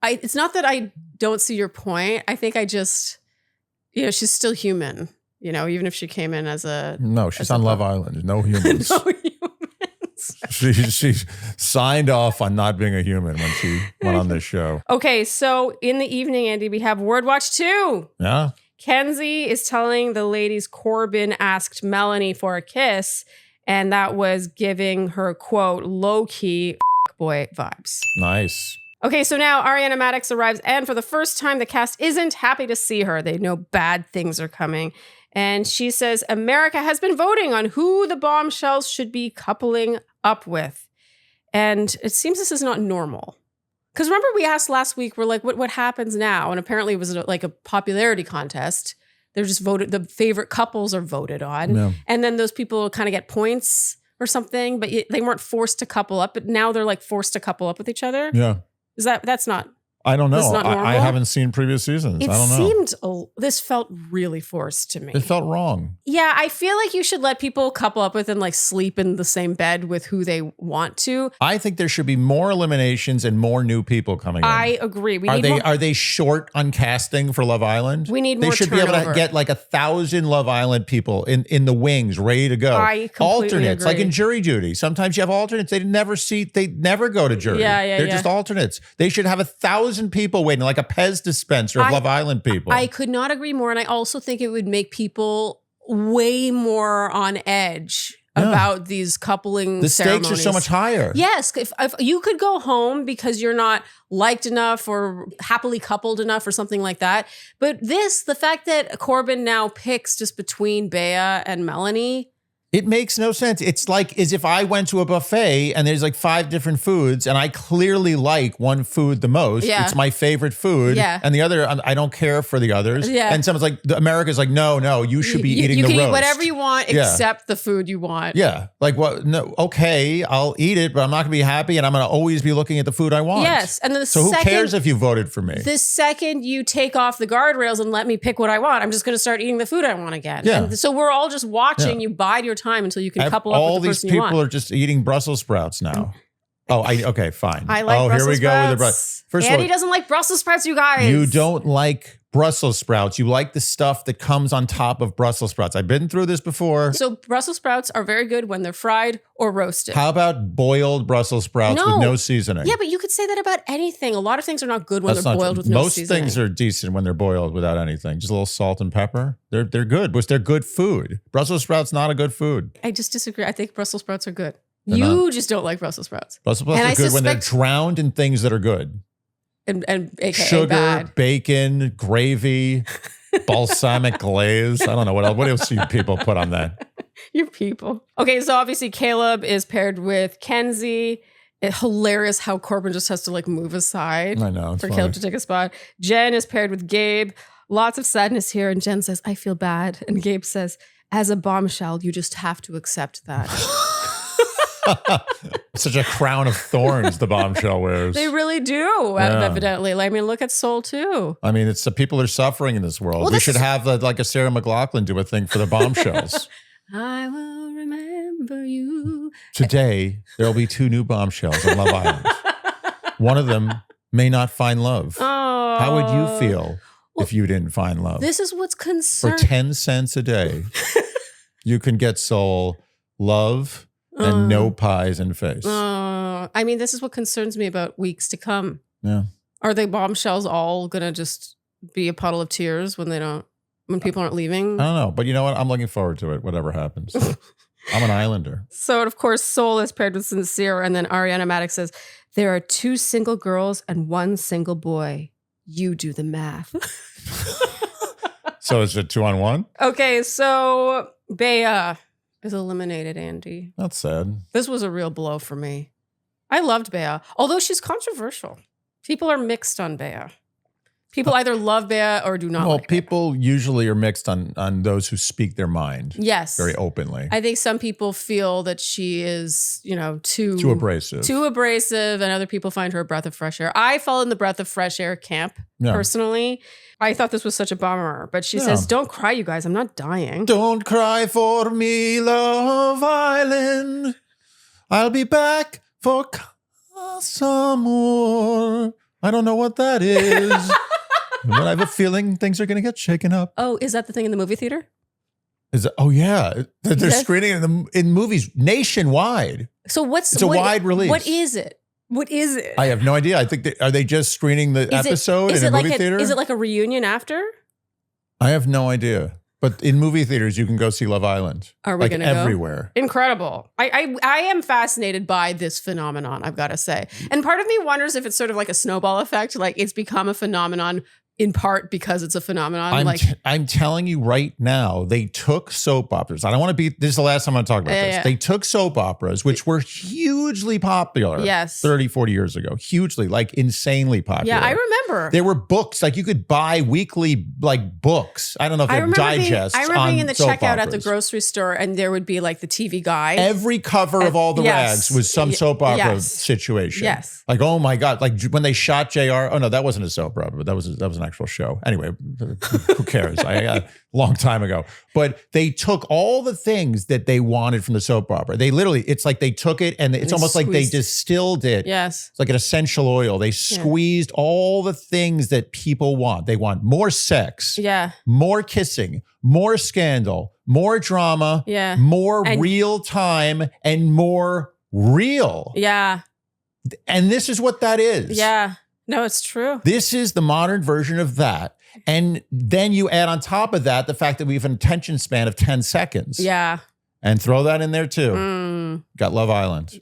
It's not that I don't see your point. I think I just, she's still human, even if she came in as a... No, she's on Love Island. No humans. No humans. She signed off on not being a human when she went on this show. Okay, so in the evening, Andy, we have Word Watch 2. Yeah. Kenzie is telling the ladies Corbin asked Melanie for a kiss, and that was giving her, quote, low-key boy vibes. Nice. Okay, so now Ariana Maddox arrives, and for the first time, the cast isn't happy to see her. They know bad things are coming. And she says, America has been voting on who the bombshells should be coupling up with. And it seems this is not normal. Because remember we asked last week, we're like, what happens now? And apparently it was like a popularity contest. They're just voted, the favorite couples are voted on. Yeah. And then those people kind of get points or something, but they weren't forced to couple up. But now they're like forced to couple up with each other. Yeah. That's not... I don't know. I haven't seen previous seasons. I don't know. This felt really forced to me. It felt wrong. Yeah, I feel like you should let people couple up with and sleep in the same bed with who they want to. I think there should be more eliminations and more new people coming in. I agree. Are they short on casting for Love Island? We need more turnover. They should be able to get 1,000 Love Island people in the wings ready to go. I completely alternates, agree. like in jury duty. Sometimes you have alternates. They never go to jury. They're just alternates. They should have 1,000 people waiting, like a Pez dispenser of Love Island people. I could not agree more. And I also think it would make people way more on edge about these coupling the ceremonies. stakes are so much higher. Yes. If you could go home because you're not liked enough or happily coupled enough or something like that. But the fact that Corbin now picks just between Bea and Melanie... It makes no sense. It's like as if I went to a buffet and there's 5 different foods and I clearly like one food the most. Yeah. It's my favorite food. Yeah. And the other, I don't care for the others. Yeah. And someone's like, America's like, no, you should be eating the roast. You can eat whatever you want except the food you want. Yeah. Like what? No, okay, I'll eat it, but I'm not going to be happy and I'm going to always be looking at the food I want. Yes. And then who cares if you voted for me? The second you take off the guardrails and let me pick what I want, I'm just going to start eating the food I want again. Yeah. And so we're all just watching you bide your time until you can couple up with the person you want. All these people are just eating Brussels sprouts now. Okay, fine. I like Brussels here we sprouts. go with the Brussels. First Andy of all, doesn't like Brussels sprouts, you guys. you don't like Brussels sprouts. You like the stuff that comes on top of Brussels sprouts. I've been through this before. So Brussels sprouts are very good when they're fried or roasted. How about boiled Brussels sprouts with no seasoning? Yeah, but you could say that about anything. A lot of things are not good when they're boiled with no seasoning. Most things are decent when they're boiled without anything. Just a little salt and pepper. They're good. They're good food. Brussels sprouts not a good food. I just disagree. I think Brussels sprouts are good. You just don't like Brussels sprouts. Brussels sprouts are good when they're drowned in things that are good. And AKA sugar, bad. bacon, gravy, balsamic glaze. I don't know what else. What else do you people put on that? You people. Okay, so obviously Caleb is paired with Kenzie. It's hilarious how Corbin just has to like move aside for Caleb to take a spot. Jen is paired with Gabe. Lots of sadness here. And Jen says, I feel bad. And Gabe says, as a bombshell, you just have to accept that. Such a crown of thorns the bombshell wears. They really do, evidently. I mean, look at Soul too. I mean, it's the people are suffering in this world. We should have like a Sarah McLachlan do a thing for the bombshells. I will remember you. Today, there will be 2 new bombshells on Love Island. One of them may not find love. Oh. How would you feel if you didn't find love? This is what's concerning. For 10 cents a day, you can get Soul love and no pies in face. I mean, this is what concerns me about weeks to come. Yeah. Are the bombshells all going to just be a puddle of tears when people aren't leaving? I don't know. But you know what? I'm looking forward to it, whatever happens. I'm an Islander. So, of course, Soul is paired with Sincere. And then Ariana Maddox says, there are 2 single girls and 1 single boy. You do the math. So is it 2-on-1? Okay, so Bea is eliminated, Andy. That's sad. This was a real blow for me. I loved Bea, although she's controversial. People are mixed on Bea. People either love Bea or do not like people usually are mixed on those who speak their mind. Yes. Very openly. I think some people feel that she is, too abrasive. Too abrasive, and other people find her a breath of fresh air. I fall in the breath of fresh air camp, personally. I thought this was such a bummer, but she says, don't cry, you guys. I'm not dying. Don't cry for me, Love Island. I'll be back for some more. I don't know what that is. But I have a feeling things are going to get shaken up. Oh, is that the thing in the movie theater? Oh, yeah. They're screening in movies nationwide. So it's a wide release. What is it? What is it? I have no idea. I think are they just screening the episode in a movie theater? Is it like a reunion after? I have no idea. But in movie theaters, you can go see Love Island. Are we going to go? Everywhere. Incredible. I am fascinated by this phenomenon, I've got to say. And part of me wonders if it's sort of like a snowball effect, like it's become a phenomenon in part because it's a phenomenon. I'm telling you right now, they took soap operas. I don't want to be, this is the last time I'm going to talk about this. Yeah. They took soap operas, which were hugely popular 30, 40 years ago. Hugely, like insanely popular. Yeah, I remember. There were books, like you could buy weekly like books. I don't know if they have digests. I remember being in the checkout at the grocery store and there would be like the TV guide. Every cover of all the rags was some soap opera situation. Yes. Like, oh my God. Like when they shot JR. Oh no, that wasn't a soap opera, but that was an actual show. Anyway, who cares? A long time ago. But they took all the things that they wanted from the soap opera. They literally, it's like they took it and it's almost like they distilled it. Yes. It's like an essential oil. They squeezed all the things that people want. They want more sex. Yeah. More kissing. More scandal. More drama. Yeah. More real time and more real. Yeah. And this is what that is. Yeah. No, it's true. This is the modern version of that. And then you add on top of that the fact that we have an attention span of 10 seconds. Yeah. And throw that in there too. Got Love Island.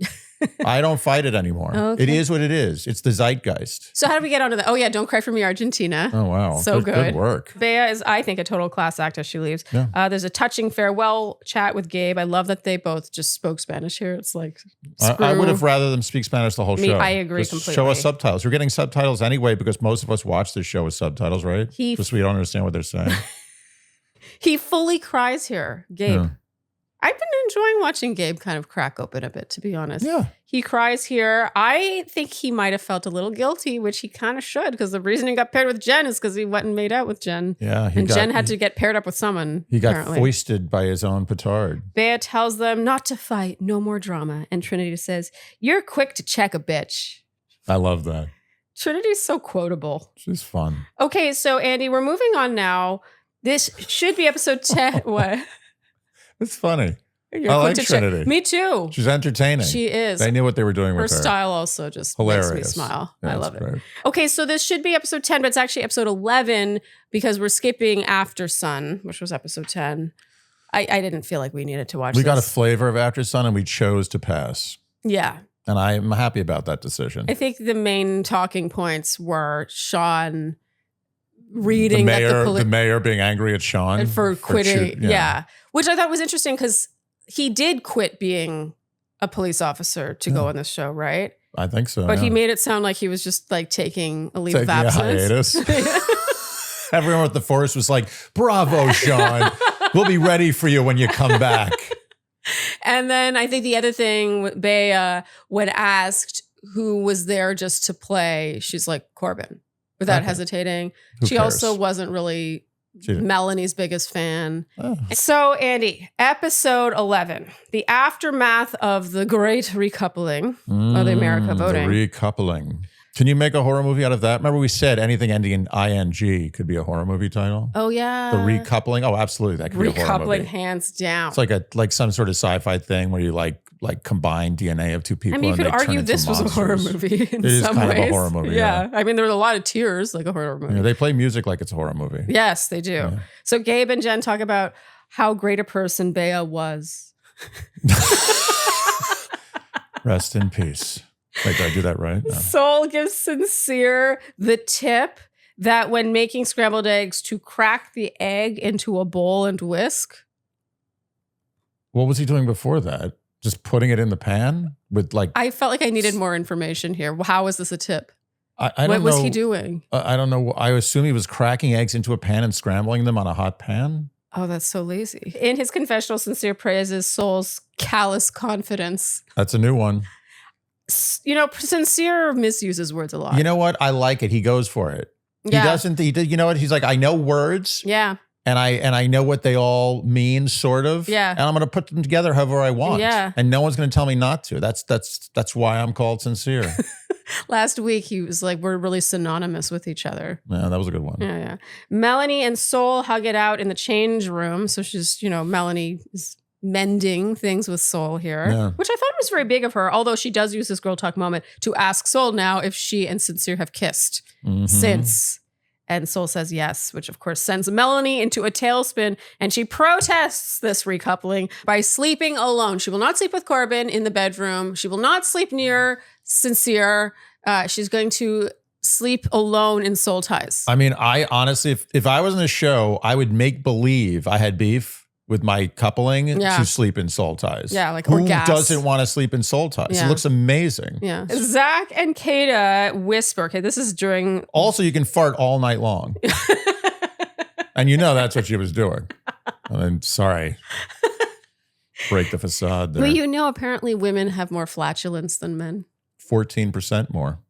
I don't fight it anymore. Okay. It is what it is. It's the zeitgeist. So how do we get onto that? Oh yeah, Don't Cry for Me, Argentina. Oh wow. So good. Good work. Bea is, I think, a total class act as she leaves. Yeah. There's a touching farewell chat with Gabe. I love that they both just spoke Spanish here. It's like, I would have rather them speak Spanish the whole show. I agree completely. Show us subtitles. We're getting subtitles anyway because most of us watch this show with subtitles, right? Just we don't understand what they're saying. He fully cries here, Gabe. Yeah. I've been enjoying watching Gabe kind of crack open a bit, to be honest. Yeah. He cries here. I think he might have felt a little guilty, which he kind of should, because the reason he got paired with Jen is because he went and made out with Jen. Yeah. Jen had to get paired up with someone. He got apparently. foisted by his own petard. Bea tells them not to fight, no more drama. And Trinity says, "You're quick to check a bitch." I love that. Trinity's so quotable. She's fun. Okay, so Andy, we're moving on now. This should be episode 10. What? It's funny. You're I quick like to check. Trinity. Me too. She's entertaining. She is. They knew what they were doing Her with her. style also just Hilarious. makes me smile. Yeah, I love it. great. Okay, so this should be episode 10, but it's actually episode 11 because we're skipping After Sun, which was episode 10. I didn't feel like we needed to watch We this. got a flavor of After Sun and we chose to pass. Yeah. And I'm happy about that decision. I think the main talking points were Sean reading the mayor being angry at Sean for quitting. Yeah. Which I thought was interesting because he did quit being a police officer to go on this show, right? I think so. But he made it sound like he was just like taking a leave of absence. Hiatus. Everyone at the forest was like, "Bravo, Sean. We'll be ready for you when you come back." And then I think the other thing, Bea, when asked who was there just to play, she's like, Corbin, without hesitating. Who she cares? also wasn't really Melanie's biggest fan. Oh. So, Andy, episode 11, the aftermath of the great recoupling of the America voting. The recoupling. Can you make a horror movie out of that? Remember we said anything ending in ing could be a horror movie title? Oh, yeah. The recoupling? Oh, absolutely. That could be a horror movie. Recoupling, hands down. It's like some sort of sci-fi thing where you like combine DNA of two people. I mean, you and could they turn argue into this was a horror monsters. movie in It is some kind ways. of a horror movie. Yeah. I mean, there were a lot of tears, like a horror movie. Yeah, they play music like it's a horror movie. Yes, they do. Yeah. So Gabe and Jen talk about how great a person Bea was. Rest in peace. Wait, did I do that right? No. Soul gives Sincere the tip that when making scrambled eggs, to crack the egg into a bowl and whisk. What was he doing before that? Just putting it in the pan with like... I felt like I needed more information here. How was this a tip? I don't What was know. he doing? I don't know. I assume he was cracking eggs into a pan and scrambling them on a hot pan. Oh, that's so lazy. In his confessional, Sincere praises Soul's callous confidence. That's a new one. You know, Sincere misuses words a lot. You know what? I like it. He goes for it. Yeah. He doesn't. He did. You know what? He's like, I know words. Yeah. And I know what they all mean, sort of. Yeah. And I'm going to put them together however I want. Yeah. And no one's going to tell me not to. That's why I'm called Sincere. Last week, he was like, we're really synonymous with each other. Yeah, that was a good one. Yeah, yeah. Melanie and Soul hug it out in the change room. So she's, Melanie is mending things with Soul here, Yeah. which I thought was very big of her. Although she does use this girl talk moment to ask Soul now if she and Sincere have kissed since. And Soul says yes, which of course sends Melanie into a tailspin. And she protests this recoupling by sleeping alone. She will not sleep with Corbin in the bedroom. She will not sleep near Sincere. She's going to sleep alone in soul ties. I mean, I honestly, if I was in a show, I would make believe I had beef with my coupling Yeah. to sleep in soul ties. Yeah, like who orgasm. doesn't want to sleep in soul ties? Yeah. It looks amazing. Yeah. Zach and Kata whisper. Okay, this is during. Also, you can fart all night long. And you know that's what she was doing. I'm sorry. Break the facade there. Well, apparently women have more flatulence than men. 14% more.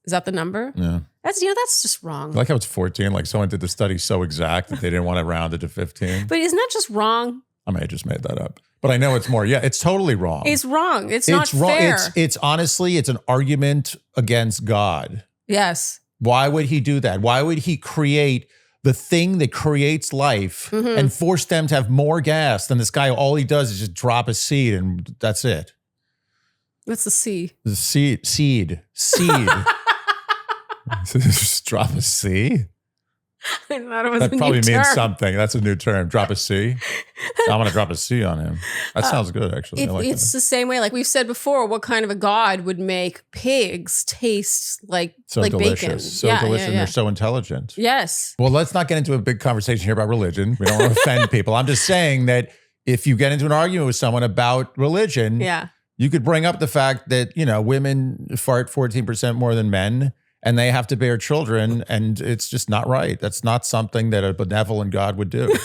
Is that the number? Yeah. That's just wrong. I like how it's 14. Like someone did the study so exact that they didn't want to round it to 15. But isn't that just wrong? I may have just made that up. But I know it's more. Yeah, it's totally wrong. It's wrong. It's not wrong. fair. It's honestly, it's an argument against God. Yes. Why would he do that? Why would he create the thing that creates life and force them to have more gas than this guy? All he does is just drop a seed and that's it. What's the C? The seed. Just drop a C? I thought it was That a probably new means term. something. That's a new term. Drop a C. I'm going to drop a C on him. That sounds good, actually. I like It's that. the same way, like we've said before, what kind of a God would make pigs taste like So like delicious. bacon? So Yeah, delicious. yeah, And yeah. they're so intelligent. Yes. Well, let's not get into a big conversation here about religion. We don't want to offend people. I'm just saying that if you get into an argument with someone about religion, Yeah. you could bring up the fact that, women fart 14% more than men and they have to bear children and it's just not right. That's not something that a benevolent God would do.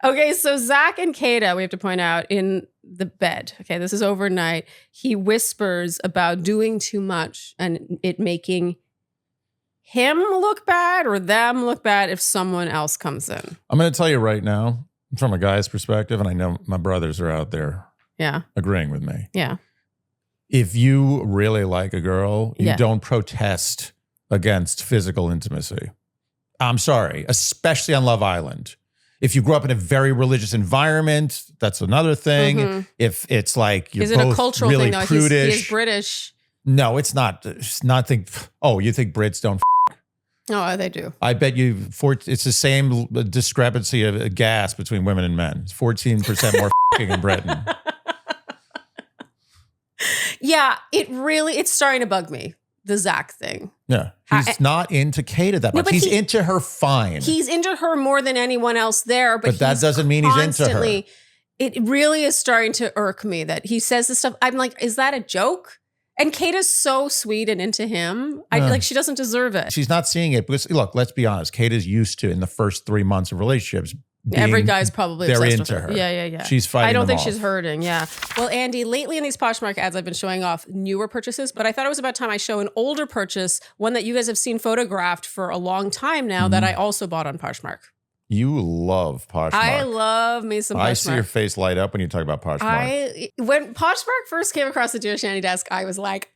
Okay, so Zach and Kata, we have to point out, in the bed. Okay, this is overnight. He whispers about doing too much and it making him look bad or them look bad if someone else comes in. I'm going to tell you right now, from a guy's perspective, and I know my brothers are out there agreeing with me. Yeah. If you really like a girl, you don't protest against physical intimacy. I'm sorry, especially on Love Island. If you grew up in a very religious environment, that's another thing. Mm-hmm. If it's like you're is it both a cultural really thing though? prudish. He's British. No, it's not. It's not think. Oh, you think Brits don't? Oh, they do. I bet you. It's the same discrepancy of gas between women and men. It's 14% more in Britain. Yeah, it's starting to bug me. The Zach thing. Yeah. He's not into Kata that much. He's into her fine. He's into her more than anyone else there. But that doesn't mean he's into her. It really is starting to irk me that he says this stuff. I'm like, is that a joke? And Kata's so sweet and into him. She doesn't deserve it. She's not seeing it because, look, let's be honest. Kata's used to, in the first 3 months of relationships, every guy's probably they're obsessed into with her. her. Yeah. She's fighting I don't them think off. she's hurting. Yeah. Well, Andy, lately in these Poshmark ads, I've been showing off newer purchases, but I thought it was about time I show an older purchase, one that you guys have seen photographed for a long time now that I also bought on Poshmark. You love Poshmark. I love me some Poshmark. I see your face light up when you talk about Poshmark. When Poshmark first came across the Dear Shandy desk, I was like,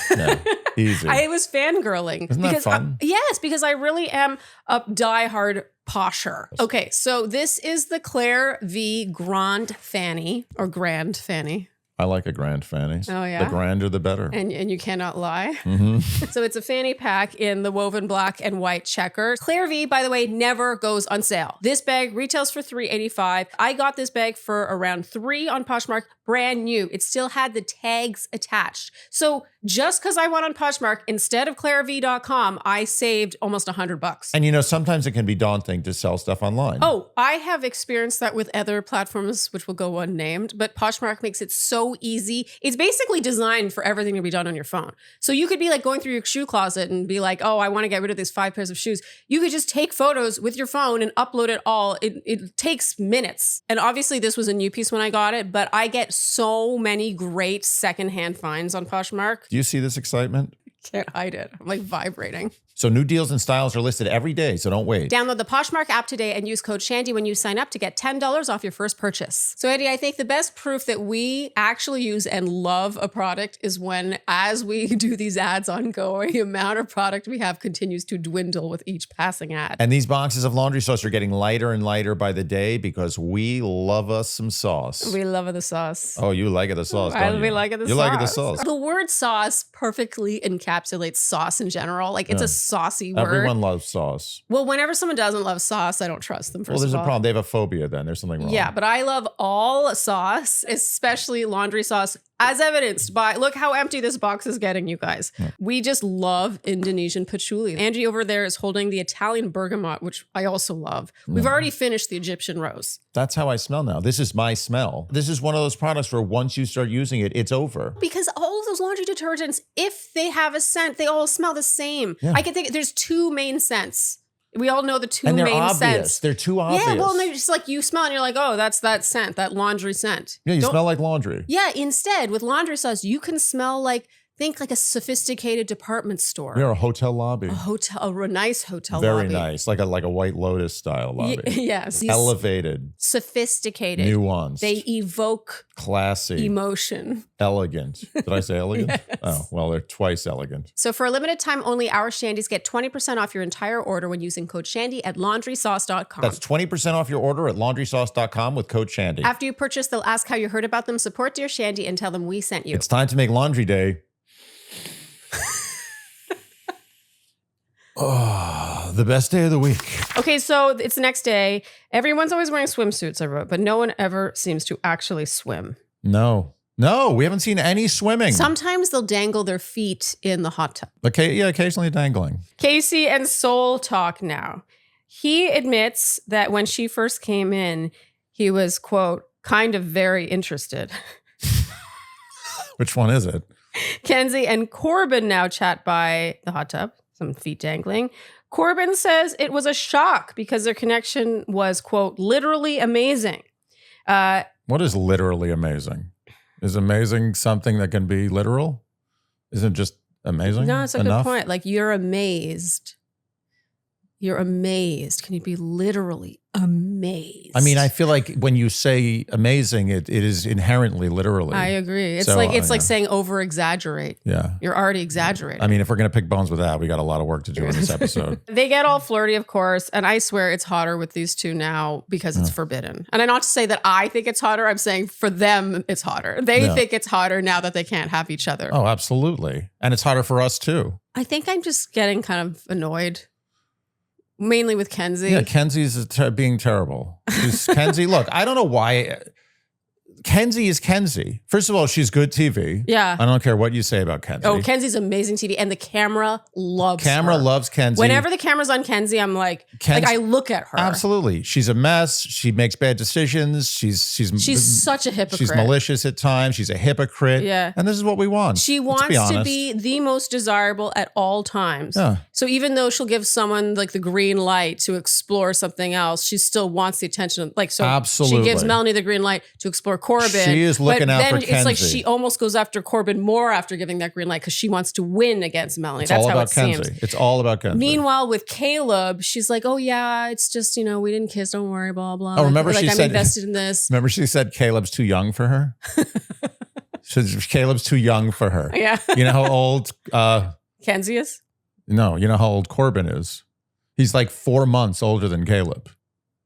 yeah, easy. I was fangirling. Isn't that fun? Yes, because I really am a diehard posher. Okay, so this is the Claire V Grand Fanny or Grand Fanny. I like a grand fanny. Oh, yeah? The grander, the better. And you cannot lie. Mm-hmm. So it's a fanny pack in the woven black and white checker. Claire V, by the way, never goes on sale. This bag retails for $3.85. I got this bag for around $3 on Poshmark, brand new. It still had the tags attached. So just because I went on Poshmark, instead of clairev.com, I saved almost $100. And sometimes it can be daunting to sell stuff online. Oh, I have experienced that with other platforms, which will go unnamed, but Poshmark makes it so easy. It's basically designed for everything to be done on your phone. So you could be like going through your shoe closet and be like, oh, I want to get rid of these 5 pairs of shoes. You could just take photos with your phone and upload it all. It takes minutes. And obviously this was a new piece when I got it, but I get so many great secondhand finds on Poshmark. Do you see this excitement? Can't hide it. I'm like vibrating. So new deals and styles are listed every day, so don't wait. Download the Poshmark app today and use code Shandy when you sign up to get $10 off your first purchase. So Eddie, I think the best proof that we actually use and love a product is when, as we do these ads ongoing, the amount of product we have continues to dwindle with each passing ad. And these boxes of laundry sauce are getting lighter and lighter by the day because we love us some sauce. We love the sauce. Oh, you like it, the sauce, don't you? We like it, the sauce. You like it, the sauce. The word sauce perfectly encapsulates sauce in general. Like it's a saucy word. Everyone loves sauce. Well, whenever someone doesn't love sauce, I don't trust them. Well, there's a problem. They have a phobia then. There's something wrong. Yeah, but I love all sauce, especially laundry sauce, as evidenced by, look how empty this box is getting, you guys. Yeah. We just love Indonesian patchouli. Angie over there is holding the Italian bergamot, which I also love. We've already finished the Egyptian rose. That's how I smell now. This is my smell. This is one of those products where once you start using it, it's over. Because all of those laundry detergents, if they have a scent, they all smell the same. Yeah. I can think there's 2 main scents. We all know the 2 and they're main obvious. scents. They're too obvious. Yeah, well, and they're just like, you smell and you're like, oh, that's that scent, that laundry scent. Yeah, you smell like laundry. Yeah, instead, with laundry sauce, you can smell like, think like a sophisticated department store. Yeah, a hotel lobby. A nice hotel Very lobby. Very nice, like a White Lotus style lobby. Yes. Elevated. Sophisticated. Nuanced. They evoke classy. Emotion. Elegant. Did I say elegant? Yes. Oh, well, they're twice elegant. So for a limited time only, our Shandies get 20% off your entire order when using code Shandy at laundrysauce.com. That's 20% off your order at laundrysauce.com with code Shandy. After you purchase, they'll ask how you heard about them. Support Dear Shandy and tell them we sent you. It's time to make laundry day. Oh, the best day of the week. Okay, so it's the next day. Everyone's always wearing swimsuits, I wrote, but no one ever seems to actually swim. No, we haven't seen any swimming. Sometimes they'll dangle their feet in the hot tub. Okay, yeah, occasionally dangling. Casey and Soul talk now. He admits that when she first came in, he was, quote, kind of very interested. Which one is it? Kenzie and Corbin now chat by the hot tub. Some feet dangling. Corbin says it was a shock because their connection was, quote, literally amazing. What is literally amazing? Is amazing something that can be literal? Isn't it just amazing? No, it's a enough? good point. Like, you're amazed. You're amazed. Can you be literally amazed? I mean, I feel like when you say amazing, it is inherently literally. I agree. It's So, like saying over exaggerate. Yeah. You're already exaggerating. I mean, if we're going to pick bones with that, we got a lot of work to do in this episode. They get all flirty, of course, and I swear it's hotter with these two now because it's forbidden. And I'm not to say that I think it's hotter. I'm saying for them, it's hotter. They think it's hotter now that they can't have each other. Oh, absolutely. And it's harder for us too. I think I'm just getting kind of annoyed. Mainly with Kenzie. Yeah, Kenzie's being terrible. Kenzie, look, I don't know why. Kenzie is Kenzie. First of all, she's good TV. Yeah. I don't care what you say about Kenzie. Oh, Kenzie's amazing TV. And the camera loves her. Loves Kenzie. Whenever the camera's on Kenzie, I'm like I look at her. Absolutely. She's a mess. She makes bad decisions. She's such a hypocrite. She's malicious at times. She's a hypocrite. Yeah. And this is what we want. She wants to be the most desirable at all times. Yeah. So even though she'll give someone like the green light to explore something else, she still wants the attention. Like, so absolutely. She gives Melanie the green light to explore Corbin. She is looking out for Kenzie. It's like she almost goes after Corbin more after giving that green light because she wants to win against Melanie. It's That's all how about it Kenzie. seems. It's all about Kenzie. Meanwhile, with Caleb, she's like, "Oh yeah, it's just we didn't kiss. Don't worry, blah blah." Oh, remember like she I'm said, invested in this. Remember she said Caleb's too young for her. Caleb's too young for her. Yeah. You know how old Kenzie is? No, you know how old Corbin is. He's like 4 months older than Caleb.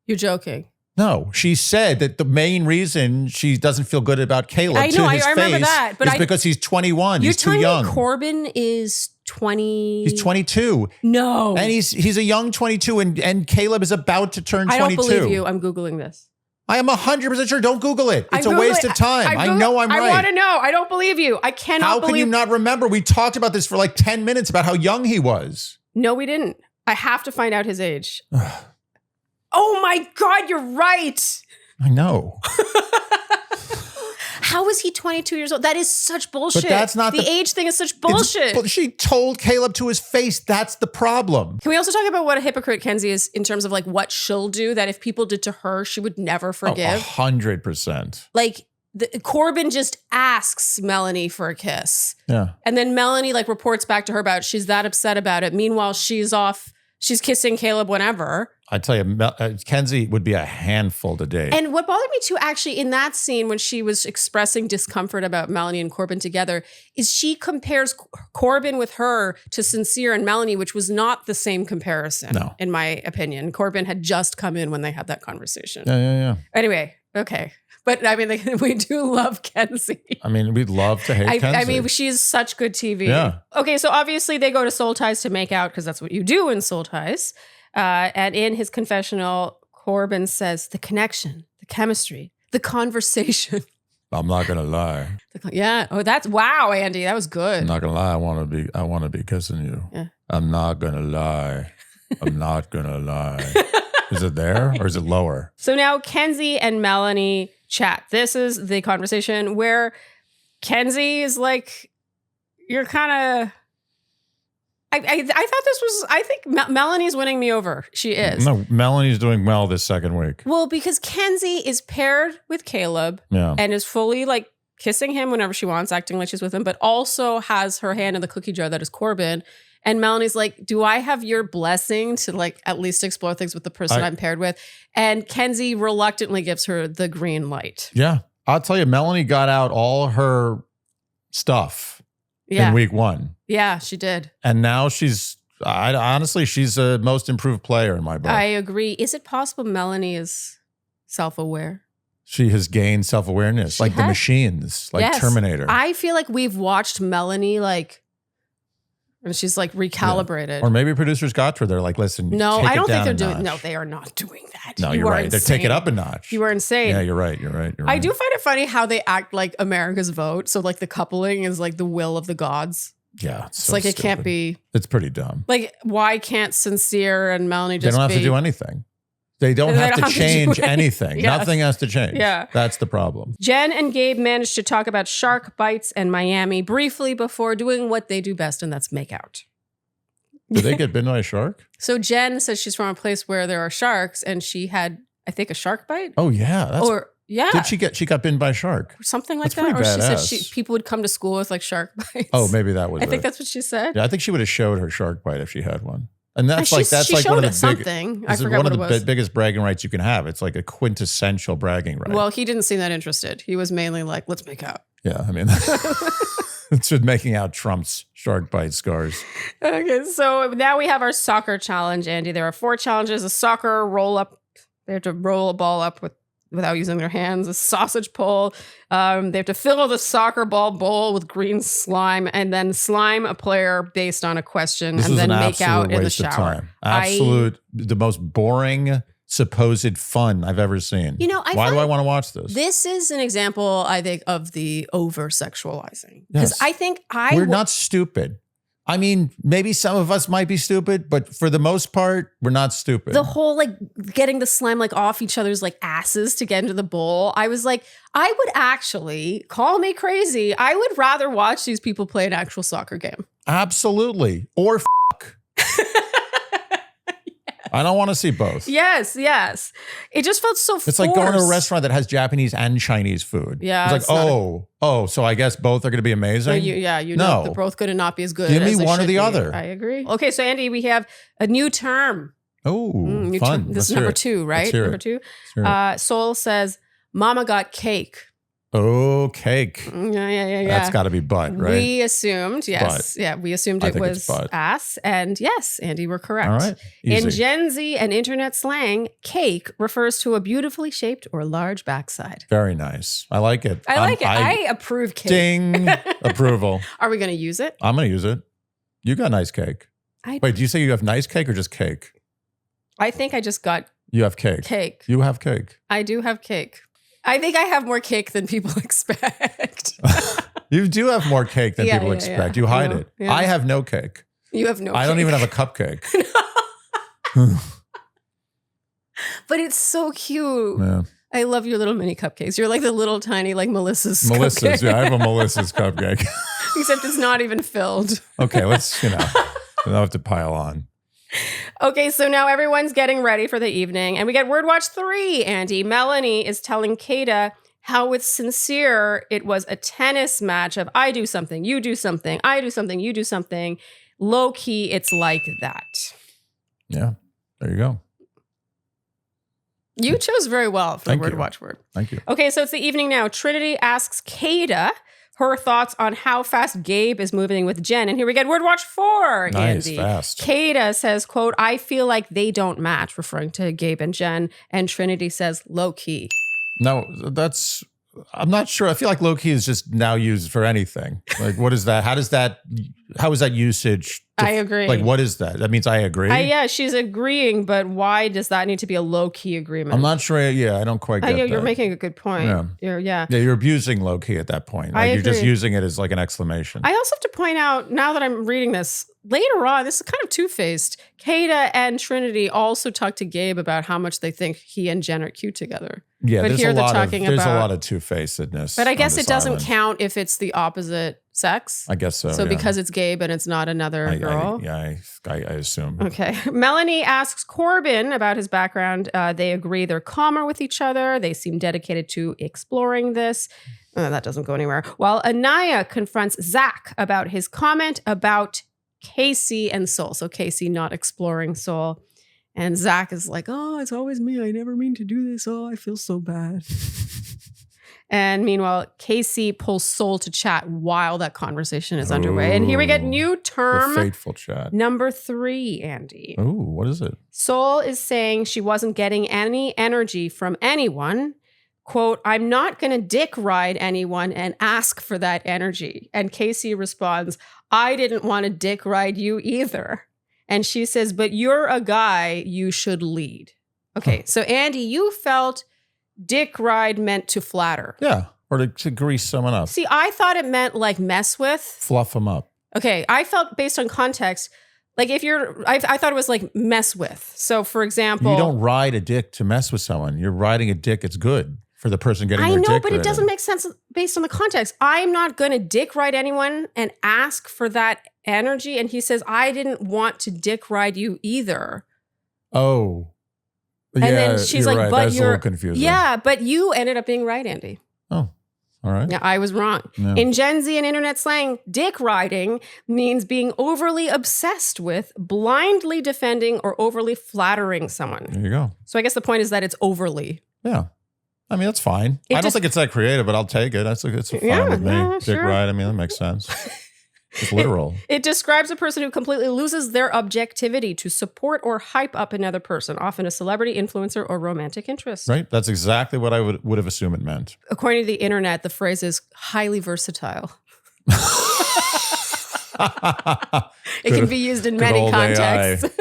You're joking. No, she said that the main reason she doesn't feel good about Caleb I know, I remember that, but is because he's 21. He's too young. You're telling me Corbin is 20? He's 22. No. And he's a young 22 and Caleb is about to turn 22. I don't believe you. I'm Googling this. I am 100% sure. Don't Google it. It's a waste of time. I know I'm right. I want to know. I don't believe you. I cannot How can you not remember? We talked about this for like 10 minutes about how young he was. No, we didn't. I have to find out his age. Oh my God, you're right. I know. How is he 22 years old? That is such bullshit. But that's not the age thing is such bullshit. She told Caleb to his face. That's the problem. Can we also talk about what a hypocrite Kenzie is in terms of like what she'll do that if people did to her, she would never forgive? 100%. Like Corbin just asks Melanie for a kiss. Yeah. And then Melanie like reports back to her about she's that upset about it. Meanwhile, she's kissing Caleb whenever. I tell you, Kenzie would be a handful to date. And what bothered me too, actually, in that scene when she was expressing discomfort about Melanie and Corbin together, is she compares Corbin with her to Sincere and Melanie, which was not the same comparison, in my opinion. Corbin had just come in when they had that conversation. Yeah. Anyway, okay. But I mean, we do love Kenzie. I mean, we'd love to hate Kenzie. I mean, she's such good TV. Yeah. Okay, so obviously they go to Soul Ties to make out because that's what you do in Soul Ties. And in his confessional, Corbin says the connection, the chemistry, the conversation. I'm not gonna lie. Yeah. Oh, wow, Andy. That was good. I'm not gonna lie. I want to be kissing you. Yeah. I'm not gonna lie. I'm not gonna lie. Is it there or is it lower? So now Kenzie and Melanie chat. This is the conversation where Kenzie is like, you're kind of. I thought this was. I think Melanie's winning me over. She is. No, Melanie's doing well this second week. Well, because Kenzie is paired with Caleb and is fully like kissing him whenever she wants, acting like she's with him, but also has her hand in the cookie jar that is Corbin. And Melanie's like, do I have your blessing to like at least explore things with the person I'm paired with? And Kenzie reluctantly gives her the green light. Yeah. I'll tell you, Melanie got out all her stuff in week 1. Yeah, she did. And now honestly, she's a most improved player in my book. I agree. Is it possible Melanie is self-aware? She has gained self-awareness, the machines, like Terminator. I feel like we've watched Melanie and she's like recalibrated. Yeah. Or maybe producers got to her. They're like, listen, no, I don't think they're doing. Notch. No, they are not doing that. No, you're right. Insane. They're taking it up a notch. You are insane. Yeah, you're right. I do find it funny how they act like America's vote. So like the coupling is like the will of the gods. Yeah. It's like stupid. It can't be. It's pretty dumb. Like, why can't Sincere and Melanie just They don't have to do anything. They don't have to change anything. Yes. Nothing has to change. Yeah. That's the problem. Jen and Gabe managed to talk about shark bites and Miami briefly before doing what they do best, and that's make out. Did they get bitten by a shark? So Jen says she's from a place where there are sharks, and she had, I think, a shark bite. Oh yeah, yeah. She got bitten by a shark? Something like that's that. Or badass. she said people would come to school with like shark bites. Oh, maybe that was I think that's what she said. Yeah, I think she would have showed her shark bite if she had one. And that's she like showed one of the something. I forgot one what of it was. the biggest bragging rights you can have. It's like a quintessential bragging right. Well, he didn't seem that interested. He was mainly like, let's make out. Yeah, I mean, it's just making out Trump's shark bite scars. Okay, so now we have our soccer challenge, Andy. There are 4 challenges. A soccer roll up. They have to roll a ball up without using their hands. A sausage pull. They have to fill the soccer ball bowl with green slime and then slime a player based on a question and then make out in the shower. The most boring supposed fun I've ever seen. Why do I want to watch this? This is an example, I think, of the over-sexualizing. Because Yes. I think we're not stupid. I mean, maybe some of us might be stupid, but for the most part, we're not stupid. The whole like getting the slime like off each other's like asses to get into the bowl. I was like, I would actually, call me crazy, I would rather watch these people play an actual soccer game. Absolutely. Or I don't want to see both. Yes. It just felt so forced. It's like going to a restaurant that has Japanese and Chinese food. Yeah. It's like, so I guess both are going to be amazing? No, they're both going to not be as good. Give me as one or the be. other. I agree. Okay, so Andy, we have a new term. Oh, fun. This is number 2, right? Number 2. Soul says, Mama got cake. Oh, cake. Yeah. That's got to be butt, right? We assumed, yes. Butt. Yeah, we assumed it was ass. And yes, Andy, we're correct. All right. Easy. In Gen Z and internet slang, cake refers to a beautifully shaped or large backside. Very nice. I like it. I approve cake. Ding. Approval. Are we going to use it? I'm going to use it. You got nice cake. Wait, do you say you have nice cake or just cake? I think I just got You have cake. Cake. You have cake. I do have cake. I think I have more cake than people expect. You do have more cake than people expect. You hide it. Yeah. I have no cake. You have no I cake. don't even have a cupcake. But it's so cute. Yeah. I love your little mini cupcakes. You're like the little tiny, like Melissa's cupcake. Yeah, I have a Melissa's cupcake. Except it's not even filled. Okay, let's, we don't have to pile on. Okay, so now everyone's getting ready for the evening, and we get Word Watch 3, Andy. Melanie is telling Kata how with Sincere, it was a tennis match of I do something, you do something, I do something, you do something. Low key, it's like that. Yeah, there you go. You chose very well for the Word Watch word. Thank you. Okay, so it's the evening now. Trinity asks Kata her thoughts on how fast Gabe is moving with Jen. And here we get Word Watch 4, nice, Andy. Fast. Kata says, quote, I feel like they don't match, referring to Gabe and Jen. And Trinity says, low key. No, I'm not sure. I feel like low key is just now used for anything. Like, what is that? How is that usage? I agree. Like, what is that? That means I agree? Yeah, she's agreeing, but why does that need to be a low key agreement? I'm not sure. Yeah, I don't quite get that. You're making a good point. Yeah. You're abusing low key at that point. Like, you're just using it as like an exclamation. I also have to point out, now that I'm reading this, later on, this is kind of two-faced. Kata and Trinity also talk to Gabe about how much they think he and Jen are cute together. Yeah, but there's here a lot there's a lot of two-facedness. But I guess it doesn't count if it's the opposite sex. I guess so. So because it's Gabe and it's not another girl. I assume. Okay. Melanie asks Corbin about his background. They agree they're calmer with each other. They seem dedicated to exploring this. That doesn't go anywhere. While Anaya confronts Zach about his comment about Casey and Soul. So Casey not exploring Soul. And Zach is like, oh, it's always me. I never mean to do this. Oh, I feel so bad. And meanwhile, Casey pulls Soul to chat while that conversation is underway. And here we get new term. The fateful chat. Number 3, Andy. Oh, what is it? Soul is saying she wasn't getting any energy from anyone. Quote, I'm not going to dick ride anyone and ask for that energy. And Casey responds, I didn't want to dick ride you either. And she says, but you're a guy, you should lead. Okay, so Andy, you felt dick ride meant to flatter. Yeah, or to grease someone up. See, I thought it meant like mess with. Fluff them up. Okay, I felt based on context, like if I thought it was like mess with. So for example. You don't ride a dick to mess with someone. You're riding a dick, it's good for the person getting their dick I know, but ridden. it doesn't make sense based on the context. I'm not going to dick ride anyone and ask for that energy. And he says, I didn't want to dick ride you either. Oh. And then she's like, right. but That's you're a little confusing. Yeah, but you ended up being right, Andy. Oh, all right. Yeah, I was wrong. Yeah. In Gen Z and internet slang, dick riding means being overly obsessed with, blindly defending, or overly flattering someone. There you go. So I guess the point is that it's overly. Yeah. I mean, that's fine. I don't think it's that creative, but I'll take it. It's fine with me. Yeah, Dick ride, I mean, that makes sense. It's literal. It describes a person who completely loses their objectivity to support or hype up another person, often a celebrity, influencer, or romantic interest. Right? That's exactly what I would have assumed it meant. According to the internet, the phrase is highly versatile. It can be used in many contexts.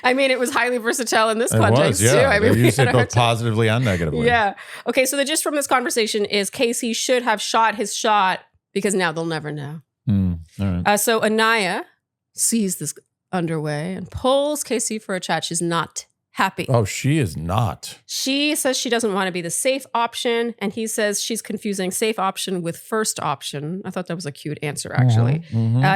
I mean, it was highly versatile in this context too. I mean, they used it both positively and negatively. Yeah. Okay, so the gist from this conversation is Casey should have shot his shot because now they'll never know. All right. So Anaya sees this underway and pulls Casey for a chat. She's not happy. Oh, she is not. She says she doesn't want to be the safe option, and he says she's confusing safe option with first option. I thought that was a cute answer, actually.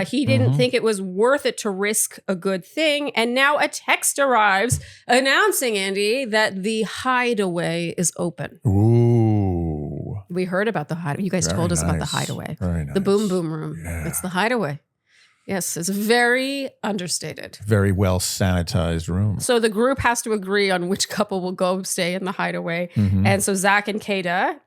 He didn't think it was worth it to risk a good thing, and now a text arrives announcing, Andy, that the hideaway is open. Ooh. We heard about the hideaway. You guys told us about the hideaway. Very nice. The boom boom room. Yeah. It's the hideaway. Yes, it's very understated. Very well sanitized room. So the group has to agree on which couple will go stay in the hideaway. And so Zach and Kata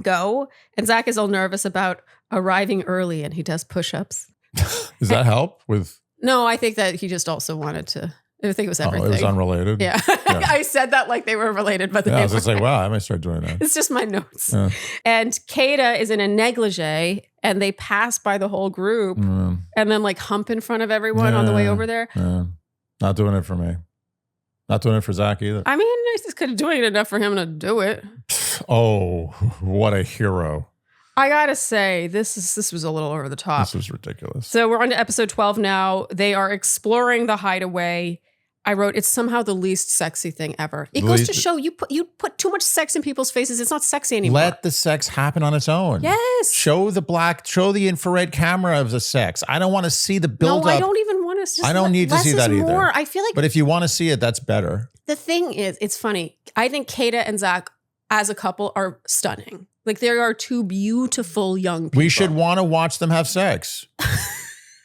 go. And Zach is all nervous about arriving early, and he does push-ups. Does that help with? No, I think that he just also wanted to. I think it was everything. Oh, it was unrelated? Yeah. I said that like they were related, but I was just like, wow, I might start doing that. It's just my notes. And Kata is in a negligee, and they pass by the whole group and then like hump in front of everyone on the way over there. Not doing it for me. Not doing it for Zach either. I mean, I just could have doing it enough for him to do it. Oh, what a hero. I gotta say, this was a little over the top. This was ridiculous. So we're on to episode 12 now. They are exploring the hideaway. I wrote, it's somehow the least sexy thing ever. It goes to show you put too much sex in people's faces. It's not sexy anymore. Let the sex happen on its own. Yes. Show the infrared camera of the sex. I don't want to see the build up. No, I don't even want to. I don't need to see that either. More. I feel like. But if you want to see it, that's better. The thing is, it's funny. I think Kata and Zach as a couple are stunning. Like they are two beautiful young people. We should want to watch them have sex.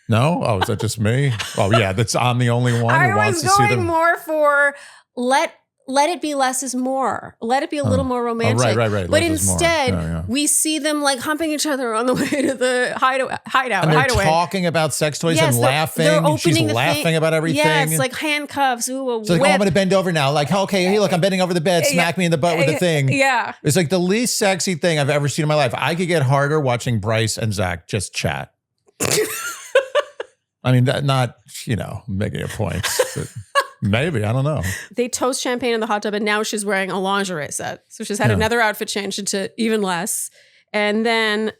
No? Oh, is that just me? Oh, yeah. I'm the only one who wants to see them. I was going more for let it be less is more. Let it be a little more romantic. Oh, right. But instead, we see them like humping each other on the way to the hideout. And they're talking about sex toys and laughing. They're She's laughing about everything. Yes, like handcuffs. Ooh, it's like, oh, I'm going to bend over now. Like, okay, hey, look, I'm bending over the bed. Smack me in the butt with the thing. Yeah. It's like the least sexy thing I've ever seen in my life. I could get harder watching Bryce and Zach just chat. I mean, not, making a point. Maybe, I don't know. They toast champagne in the hot tub, and now she's wearing a lingerie set. So she's had another outfit change into even less. And then,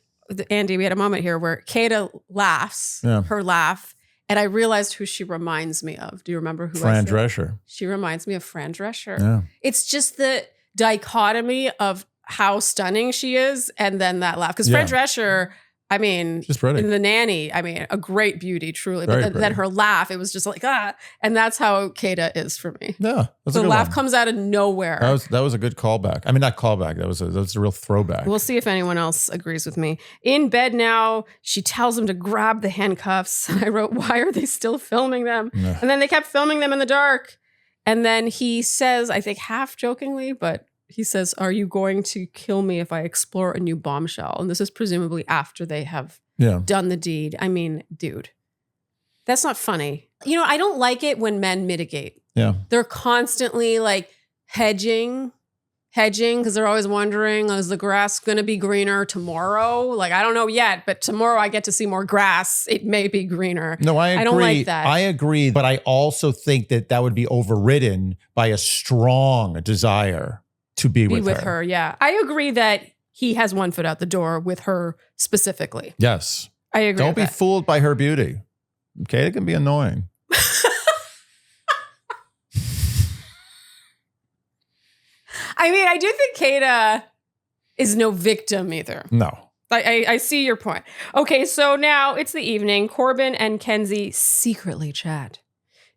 Andy, we had a moment here where Kata laughs, her laugh, and I realized who she reminds me of. Do you remember who Fran Drescher. She reminds me of Fran Drescher. Yeah. It's just the dichotomy of how stunning she is and then that laugh. Because Fran Drescher... I mean, she's pretty. In The Nanny, I mean, a great beauty, truly. Very But then her laugh, it was just like, and that's how Kata is for me. Yeah. The laugh comes out of nowhere. That was a good callback. I mean, not callback. That was a real throwback. We'll see if anyone else agrees with me. In bed now, she tells him to grab the handcuffs. And I wrote, why are they still filming them? Yeah. And then they kept filming them in the dark. And then he says, I think half jokingly, but he says, are you going to kill me if I explore a new bombshell? And this is presumably after they have done the deed. I mean, dude, that's not funny. I don't like it when men mitigate. Yeah. They're constantly like hedging because they're always wondering, is the grass going to be greener tomorrow? Like, I don't know yet, but tomorrow I get to see more grass. It may be greener. No, I agree. I don't like that. I agree. But I also think that would be overridden by a strong desire to be with her. Yeah. I agree that he has one foot out the door with her specifically. Yes. I agree. Don't be fooled by her beauty. Okay, it can be annoying. I mean, I do think Kata is no victim either. No. I see your point. Okay, so now it's the evening. Corbin and Kenzie secretly chat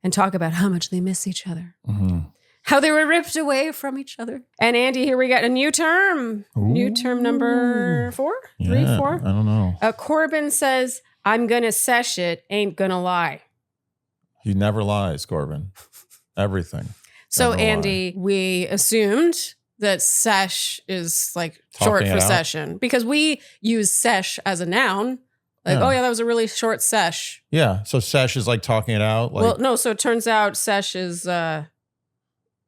and talk about how much they miss each other. Mm-hmm. How they were ripped away from each other. And Andy, here we got a new term. Ooh. New term number 4? 3, 4? I don't know. Corbin says, I'm going to sesh it, ain't going to lie. He never lies, Corbin. Everything. So Andy, we assumed that sesh is like short for session because we use sesh as a noun. Like, oh yeah, that was a really short sesh. Yeah. So sesh is like talking it out. Like, well, no. So it turns out sesh is,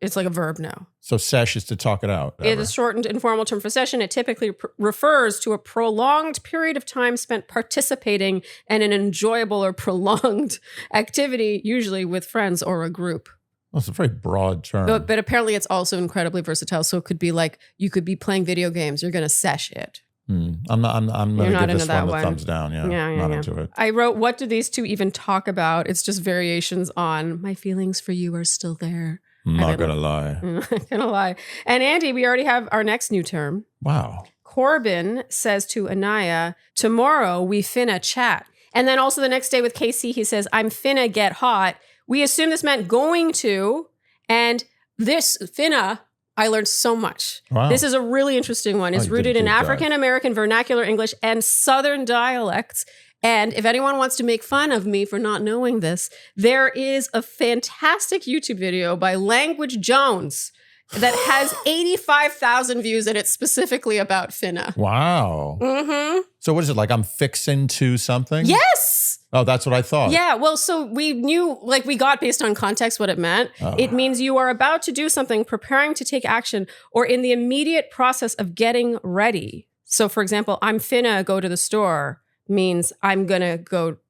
it's like a verb now. So sesh is to talk it out. It is a shortened informal term for session. It typically refers to a prolonged period of time spent participating in an enjoyable or prolonged activity, usually with friends or a group. Well, it's a very broad term. But apparently it's also incredibly versatile. So it could be like, you could be playing video games. You're going to sesh it. I'm going to give this one a thumbs down. Yeah, not into it. I wrote, what do these two even talk about? It's just variations on my feelings for you are still there. I'm not going to lie. I'm not going to lie. And Andy, we already have our next new term. Wow. Corbin says to Anaya, tomorrow we finna chat. And then also the next day with Casey, he says, I'm finna get hot. We assume this meant going to. And this finna, I learned so much. Wow. This is a really interesting one. It's rooted in African American vernacular English and Southern dialects. And if anyone wants to make fun of me for not knowing this, there is a fantastic YouTube video by Language Jones that has 85,000 views, and it's specifically about finna. Wow. Mm-hmm. So what is it, like I'm fixing to something? Yes. Oh, that's what I thought. Yeah, well, so we knew, like we got based on context what it meant. It means you are about to do something, preparing to take action, or in the immediate process of getting ready. So for example, I'm finna go to the store means I'm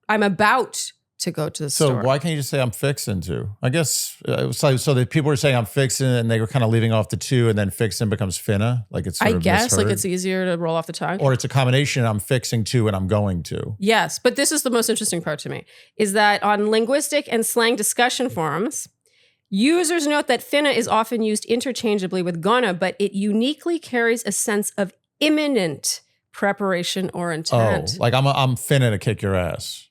about to go to the store. So why can't you just say I'm fixing to? I guess so that people were saying I'm fixing and they were kind of leaving off the to, and then fixing becomes finna. Like it's sort of misheard. Like it's easier to roll off the tongue. Or it's a combination, I'm fixing to and I'm going to. Yes, but this is the most interesting part to me, is that on linguistic and slang discussion forums, users note that finna is often used interchangeably with gonna, but it uniquely carries a sense of imminent preparation or intent. Oh, like I'm finna to kick your ass.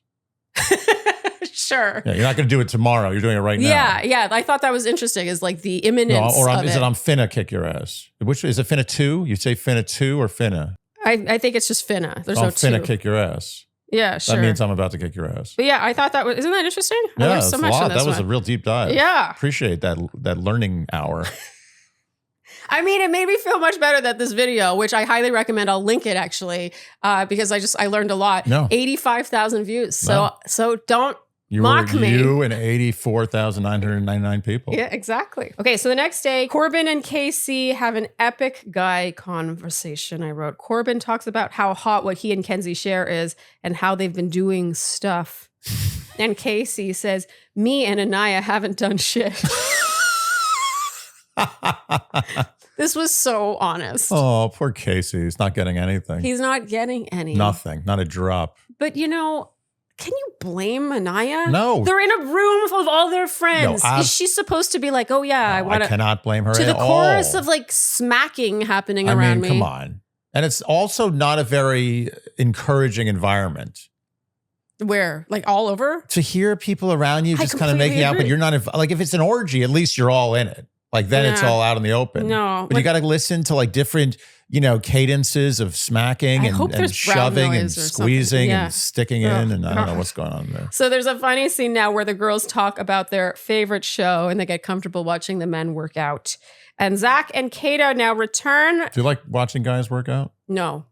Sure. Yeah, you're not going to do it tomorrow. You're doing it right now. Yeah. I thought that was interesting. Is like the imminence. No, or is it I'm finna kick your ass? Which is it? Finna to? You say finna to or finna? I think it's just finna. There's no to. I'm finna kick your ass. Yeah, sure. That means I'm about to kick your ass. But yeah, I thought that was. Isn't that interesting? I learned so much in this. That was a real deep dive. Yeah, appreciate that learning hour. I mean, it made me feel much better that this video, which I highly recommend, I'll link it actually, because I learned a lot. No. 85,000 views. So don't mock me. You and 84,999 people. Yeah, exactly. Okay, so the next day, Corbin and Casey have an epic guy conversation. I wrote, Corbin talks about how hot what he and Kenzie share is and how they've been doing stuff. And Casey says, me and Anaya haven't done shit. This was so honest. Oh, poor Casey. He's not getting anything. He's not getting any. Nothing. Not a drop. But can you blame Anaya? No. They're in a room of all their friends. No, is she supposed to be like, oh yeah, I cannot blame her at all. To the chorus of like smacking happening around me. Come on. And it's also not a very encouraging environment. Where? Like all over? To hear people around you just kind of making out, but you're not, like if it's an orgy, at least you're all in it. Like then it's all out in the open. No. But you got to listen to like different, cadences of smacking and shoving and squeezing and sticking in. And I don't know what's going on there. So there's a funny scene now where the girls talk about their favorite show and they get comfortable watching the men work out. And Zach and Kato now return. Do you like watching guys work out? No.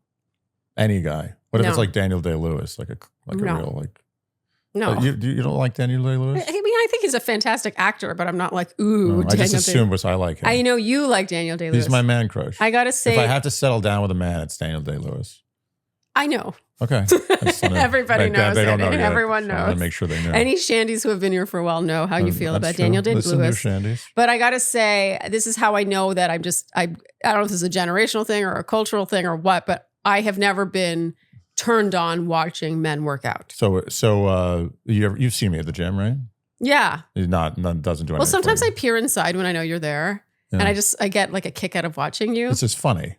Any guy. What if it's like Daniel Day-Lewis, like a real like. No. You don't like Daniel Day-Lewis? I mean, I think he's a fantastic actor, but I'm not like, ooh, no, I just assumed because I like him. I know you like Daniel Day-Lewis. He's my man crush. I got to say. If I have to settle down with a man, it's Daniel Day-Lewis. I know. Okay. Everybody knows. They don't know yet. Everyone knows. I want to make sure they know. Any Shandies who have been here for a while know how you feel about Daniel Day-Lewis. Listen to Shandies. But I got to say, this is how I know that I don't know if this is a generational thing or a cultural thing or what, but I have never been turned on watching men work out. So you've seen me at the gym, right? Yeah. He's doesn't do anything. Well, sometimes I peer inside when I know you're there, and I get like a kick out of watching you. This is funny.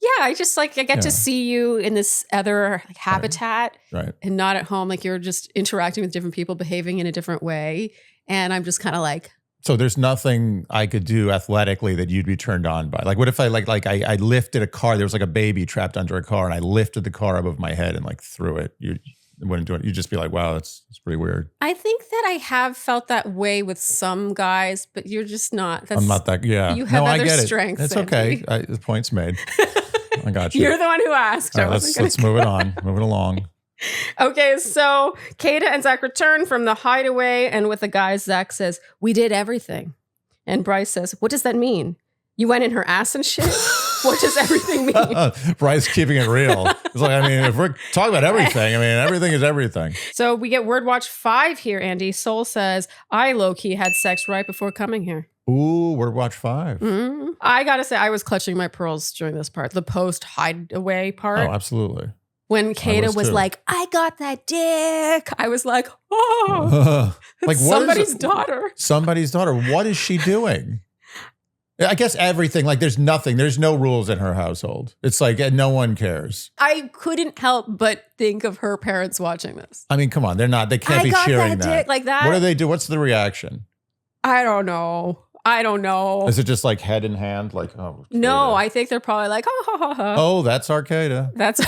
Yeah, I just like, I get to see you in this other like, habitat right. and not at home. Like you're just interacting with different people, behaving in a different way. And I'm just kind of like. So there's nothing I could do athletically that you'd be turned on by. Like what if I I lifted a car, there was like a baby trapped under a car and I lifted the car above my head and like threw it. You wouldn't do it. You'd just be like, wow, it's pretty weird. I think that I have felt that way with some guys, but you're just not. I'm not that, yeah. You have other I get strengths. It's okay. The point's made. I got you. You're the one who asked. All right, let's move it on. Move it along. Okay, so Kata and Zach return from the hideaway, and with the guys, Zach says, "We did everything." And Bryce says, "What does that mean? You went in her ass and shit? What does everything mean?" Bryce keeping it real. It's like, I mean, if we're talking about everything, I mean, everything is everything. So we get Word Watch 5 here, Andy. Soul says, "I low-key had sex right before coming here." Ooh, Word Watch 5. Mm-hmm. I gotta say, I was clutching my pearls during this part, the post-hideaway part. Oh, absolutely. When Kata was like, "I got that dick," I was like, "Oh, like somebody's daughter." Somebody's daughter. What is she doing? I guess everything. Like, there's nothing. There's no rules in her household. It's like no one cares. I couldn't help but think of her parents watching this. I mean, come on. They're not. They can't be cheering that. Dick like that. What do they do? What's the reaction? I don't know. Is it just like head in hand? Like, oh. No, I think they're probably like, oh, ha, ha, ha. Oh, that's Arcada. That's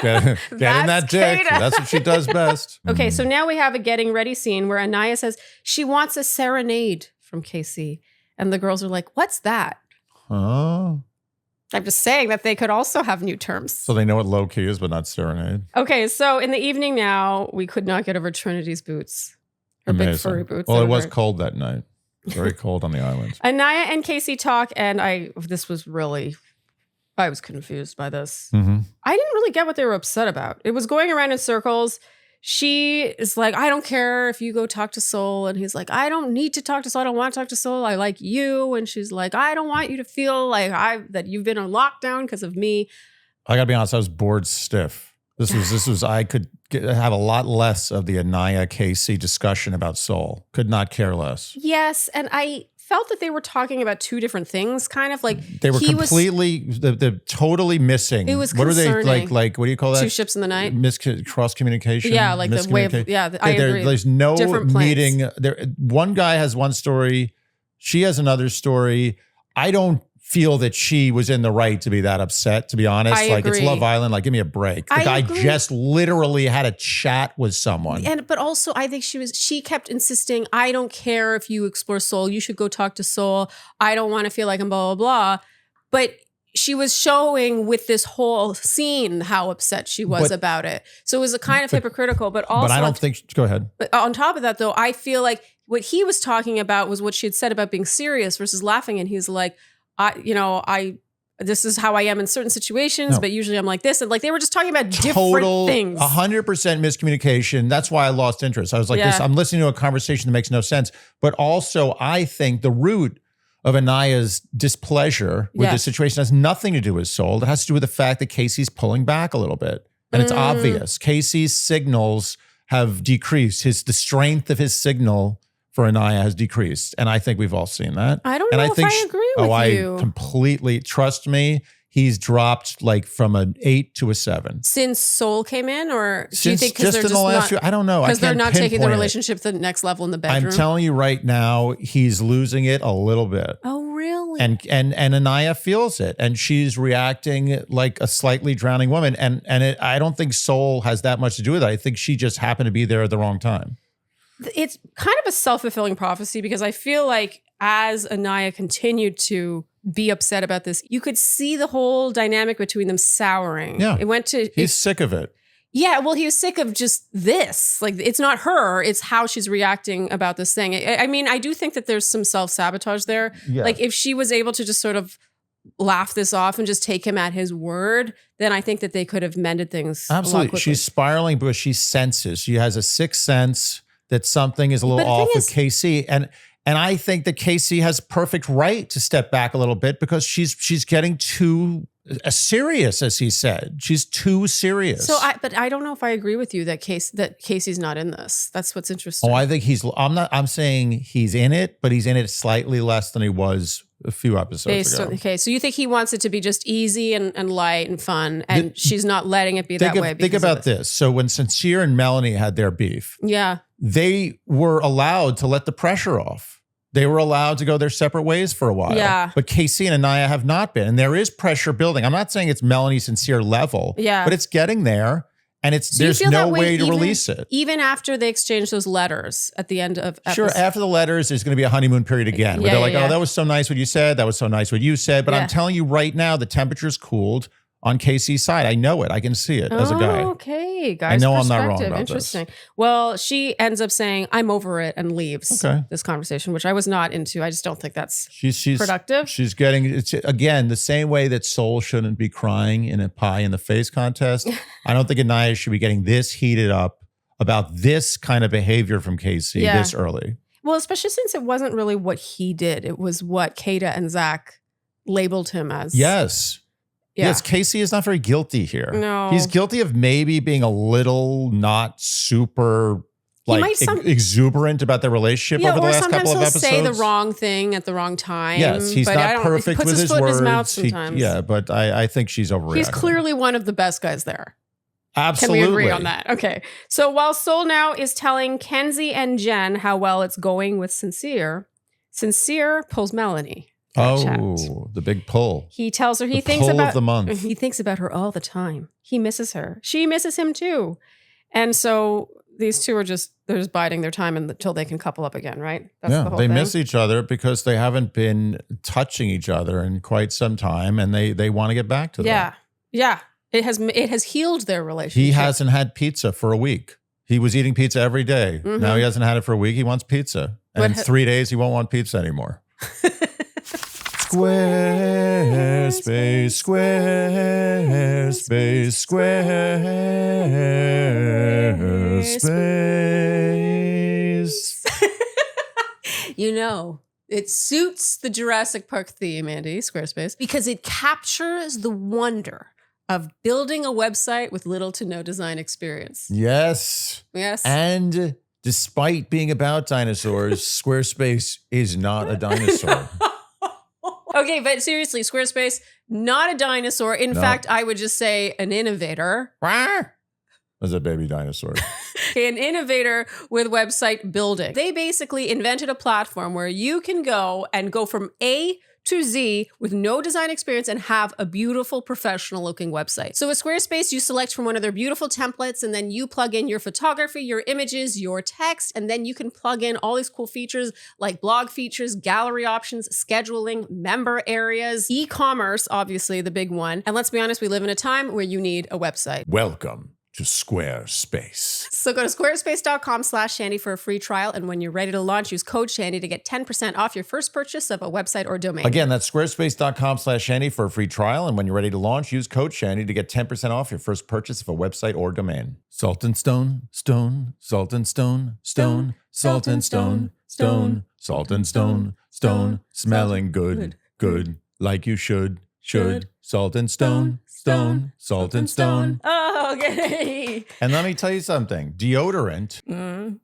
get in that dick. Kata. That's what she does best. Okay, so now we have a getting ready scene where Anaya says she wants a serenade from KC. And the girls are like, "What's that?" Oh. I'm just saying that they could also have new terms. So they know what low key is, but not serenade. Okay, so in the evening now, we could not get over Trinity's boots. Her big furry boots. Well, it was cold that night. Very cold on the island. Anaya and Casey talk, and I was confused by this. Mm-hmm. I didn't really get what they were upset about. It was going around in circles. She is like, "I don't care if you go talk to Soul." And he's like, "I don't need to talk to Soul. I don't want to talk to Soul. I like you." And she's like, "I don't want you to feel like that you've been on lockdown because of me." I gotta be honest, I was bored stiff. This was I could have a lot less of the Anaya Casey discussion about Soul. Could not care less. Yes, and I felt that they were talking about two different things, kind of like they were completely, they're totally missing. It was what concerning. are they like? What do you call that? Two ships in the night. Cross communication. Yeah, like the way of. Yeah, I agree. There's no meeting. There, one guy has one story. She has another story. I don't feel that she was in the right to be that upset, to be honest. I agree. It's Love Island. Like, give me a break. The guy just literally had a chat with someone. But also I think she kept insisting, "I don't care if you explore Soul. You should go talk to Soul. I don't want to feel like I'm blah, blah, blah." But she was showing with this whole scene how upset she was about it. So it was a kind of hypocritical, but also. But I don't think, go ahead. But on top of that though, I feel like what he was talking about was what she had said about being serious versus laughing. And he's like, this is how I am in certain situations, but usually I'm like this. And like, they were just talking about different things. 100% miscommunication. That's why I lost interest. I was like, I'm listening to a conversation that makes no sense. But also I think the root of Anaya's displeasure with the situation has nothing to do with Soul. It has to do with the fact that Casey's pulling back a little bit. And it's obvious. Casey's signals have decreased. The strength of his signal for Anaya has decreased. And I think we've all seen that. I don't know if I agree with you. I completely, trust me, he's dropped like from an 8 to a 7. Since Soul came in, or do you think just they're in the last few, I don't know. Because they're not taking the relationship to the next level in the bedroom? I'm telling you right now, he's losing it a little bit. Oh, really? And Anaya feels it, and she's reacting like a slightly drowning woman. And I don't think Soul has that much to do with it. I think she just happened to be there at the wrong time. It's kind of a self-fulfilling prophecy, because I feel like as Anaya continued to be upset about this, you could see the whole dynamic between them souring. Yeah. He's sick of it. Yeah, well, he was sick of just this. Like, it's not her, it's how she's reacting about this thing. I mean, I do think that there's some self-sabotage there. Yeah. Like, if she was able to just sort of laugh this off and just take him at his word, then I think that they could have mended things. Absolutely. She's spiraling because she senses. She has a sixth sense that something is a little off with Casey. And I think that Casey has perfect right to step back a little bit, because she's getting too serious, as he said. She's too serious. But I don't know if I agree with you that Casey's not in this. That's what's interesting. Oh, I think I'm saying he's in it, but he's in it slightly less than he was a few episodes ago. Okay, so you think he wants it to be just easy and light and fun, and she's not letting it be that way. Think about this. So when Sincere and Melanie had their beef, they were allowed to let the pressure off. They were allowed to go their separate ways for a while. Yeah. But Casey and Anaya have not been. And there is pressure building. I'm not saying it's Melanie Sincere level, but it's getting there. And there's no way to release it. Even after they exchange those letters at the end of episode. Sure, after the letters, there's going to be a honeymoon period again. Where they're like, oh, that was so nice what you said. That was so nice what you said. But I'm telling you right now, the temperature's cooled on Casey's side. I know it. I can see it as a guy. Okay, guys. I know I'm not wrong about Interesting. this. Well, she ends up saying, I'm over it, and leaves this conversation, which I was not into. I just don't think that's productive. She's getting, it's again, the same way that Soul shouldn't be crying in a pie in the face contest. I don't think Anaya should be getting this heated up about this kind of behavior from Casey this early. Well, especially since it wasn't really what he did. It was what Kata and Zach labeled him as. Yes. Yeah. Yes, Casey is not very guilty here. No. He's guilty of maybe being a little not super exuberant about their relationship over the last couple of episodes. Sometimes he'll say the wrong thing at the wrong time. Yes, he's not perfect with his words. In his mouth sometimes. But I think she's overreacting. He's clearly one of the best guys there. Absolutely. Can we agree on that? Okay. So while Soul now is telling Kenzie and Jen how well it's going with Sincere pulls Melanie. Oh, the big pull. He tells her he thinks about her all the time. He misses her. She misses him too. And so these two are they're just biding their time until they can couple up again, right? That's the whole they thing. miss each other because they haven't been touching each other in quite some time, and they want to get back to that. Yeah. It has healed their relationship. He hasn't had pizza for a week. He was eating pizza every day. Mm-hmm. Now he hasn't had it for a week. He wants pizza. And in 3 days, he won't want pizza anymore. Squarespace. You know, it suits the Jurassic Park theme, Andy, Squarespace, because it captures the wonder of building a website with little to no design experience. Yes. And despite being about dinosaurs, Squarespace is not a dinosaur. Okay, but seriously, Squarespace, not a dinosaur. In fact, I would just say an innovator. As a baby dinosaur. An innovator with website building. They basically invented a platform where you can go from A to Z with no design experience and have a beautiful professional looking website. So with Squarespace, you select from one of their beautiful templates and then you plug in your photography, your images, your text, and then you can plug in all these cool features like blog features, gallery options, scheduling, member areas, e-commerce, obviously the big one. And let's be honest, we live in a time where you need a website. Welcome to Squarespace. So go to squarespace.com/Shandy for a free trial. And when you're ready to launch, use code Shandy to get 10% off your first purchase of a website or domain. Again, that's squarespace.com/Shandy for a free trial. And when you're ready to launch, use code Shandy to get 10% off your first purchase of a website or domain. Salt and stone, stone, salt and stone, stone, salt and stone, stone, salt and stone, stone, smelling good, good, like you should, salt and stone, stone, salt and stone. Oh, okay. And let me tell you something. Deodorant,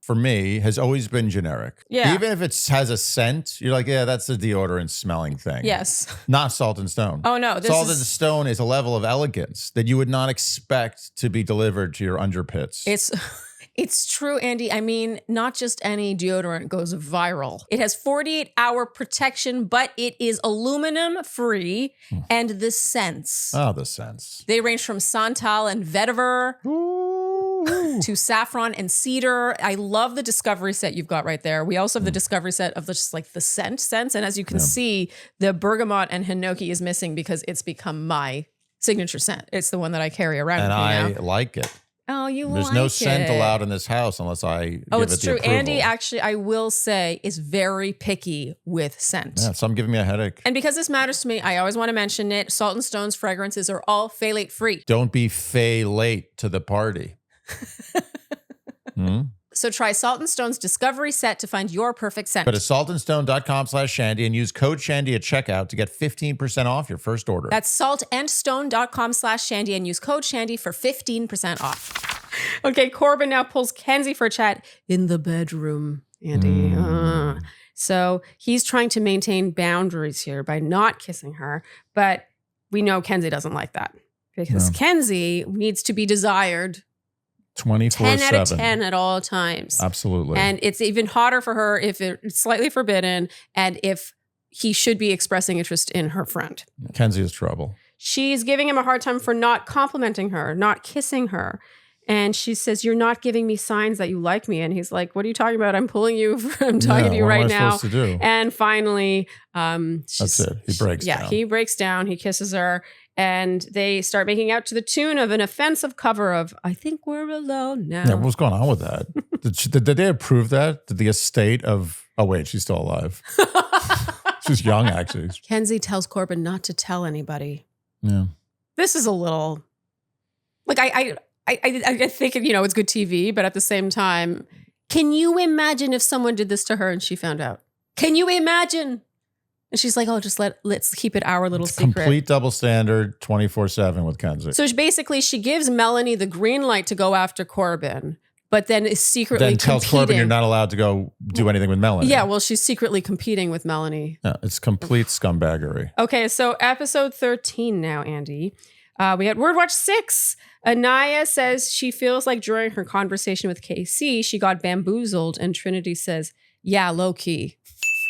for me, has always been generic. Yeah. Even if it has a scent, you're like, yeah, that's the deodorant smelling thing. Yes. Not salt and stone. Oh, no. Salt and stone is a level of elegance that you would not expect to be delivered to your underpits. It's true, Andy. I mean, not just any deodorant goes viral. It has 48-hour protection, but it is aluminum free. And the scents. Oh, the scents. They range from santal and vetiver to saffron and cedar. I love the discovery set you've got right there. We also have the discovery set of just like the scents. And as you can see, the bergamot and hinoki is missing because it's become my signature scent. It's the one that I carry around with me now. And I like it. Oh, There's no scent allowed in this house unless I give it the approval. Oh, it's true. Andy, actually, I will say, is very picky with scent. Yeah, some giving me a headache. And because this matters to me, I always want to mention it. Salt and Stone's fragrances are all phthalate free. Don't be late to the party. So try Salt and Stone's Discovery Set to find your perfect scent. Go to saltandstone.com/Shandy and use code Shandy at checkout to get 15% off your first order. That's saltandstone.com/Shandy and use code Shandy for 15% off. Okay, Corbin now pulls Kenzie for a chat in the bedroom, Andy. So he's trying to maintain boundaries here by not kissing her. But we know Kenzie doesn't like that because Kenzie needs to be desired 24/7. 10 out of 10 at all times. Absolutely. And it's even hotter for her if it's slightly forbidden and if he should be expressing interest in her friend. Kenzie is trouble. She's giving him a hard time for not complimenting her, not kissing her. And she says, you're not giving me signs that you like me. And he's like, what are you talking about? I'm pulling you. I'm talking to you right now. Supposed to do? And finally, that's it. He breaks down. Yeah, he breaks down. He kisses her. And they start making out to the tune of an offensive cover of I Think We're Alone Now. Yeah, what's going on with that? Did they approve that? Did the estate of... Oh, wait, she's still alive. She's young, actually. Kenzie tells Corbin not to tell anybody. Yeah. This is a little... Like, I think, it's good TV, but at the same time, can you imagine if someone did this to her and she found out? Can you imagine? And she's like, oh, just let's keep it our little secret. Complete double standard 24/7 with Kenzie. So she gives Melanie the green light to go after Corbin, but then is secretly then tells competing. Corbin you're not allowed to go do anything with Melanie. Yeah, well, she's secretly competing with Melanie. Yeah, it's complete scumbaggery. Okay, so episode 13 now, Andy. We had Word Watch 6. Anaya says she feels like during her conversation with KC, she got bamboozled, and Trinity says, yeah, low key.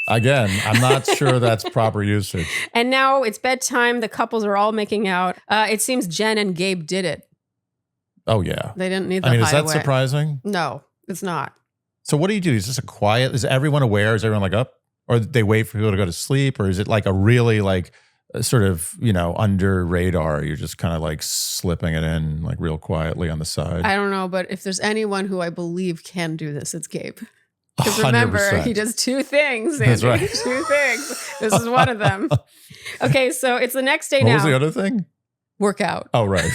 Again, I'm not sure that's proper usage. And now it's bedtime. The couples are all making out. It seems Jen and Gabe did it. Oh, yeah. They didn't need the is that hideaway. surprising? No, it's not. So what do you do? Is this a quiet? Is everyone aware? Is everyone like up? Or they wait for people to go to sleep? Or is it like a really like sort of, under radar? You're just kind of like slipping it in like real quietly on the side. I don't know, but if there's anyone who I believe can do this, it's Gabe. Because remember, 100%. He does two things, Andy. That's right. 2 things. This is one of them. Okay, so it's the next day what now. What was the other thing? Workout. Oh, right.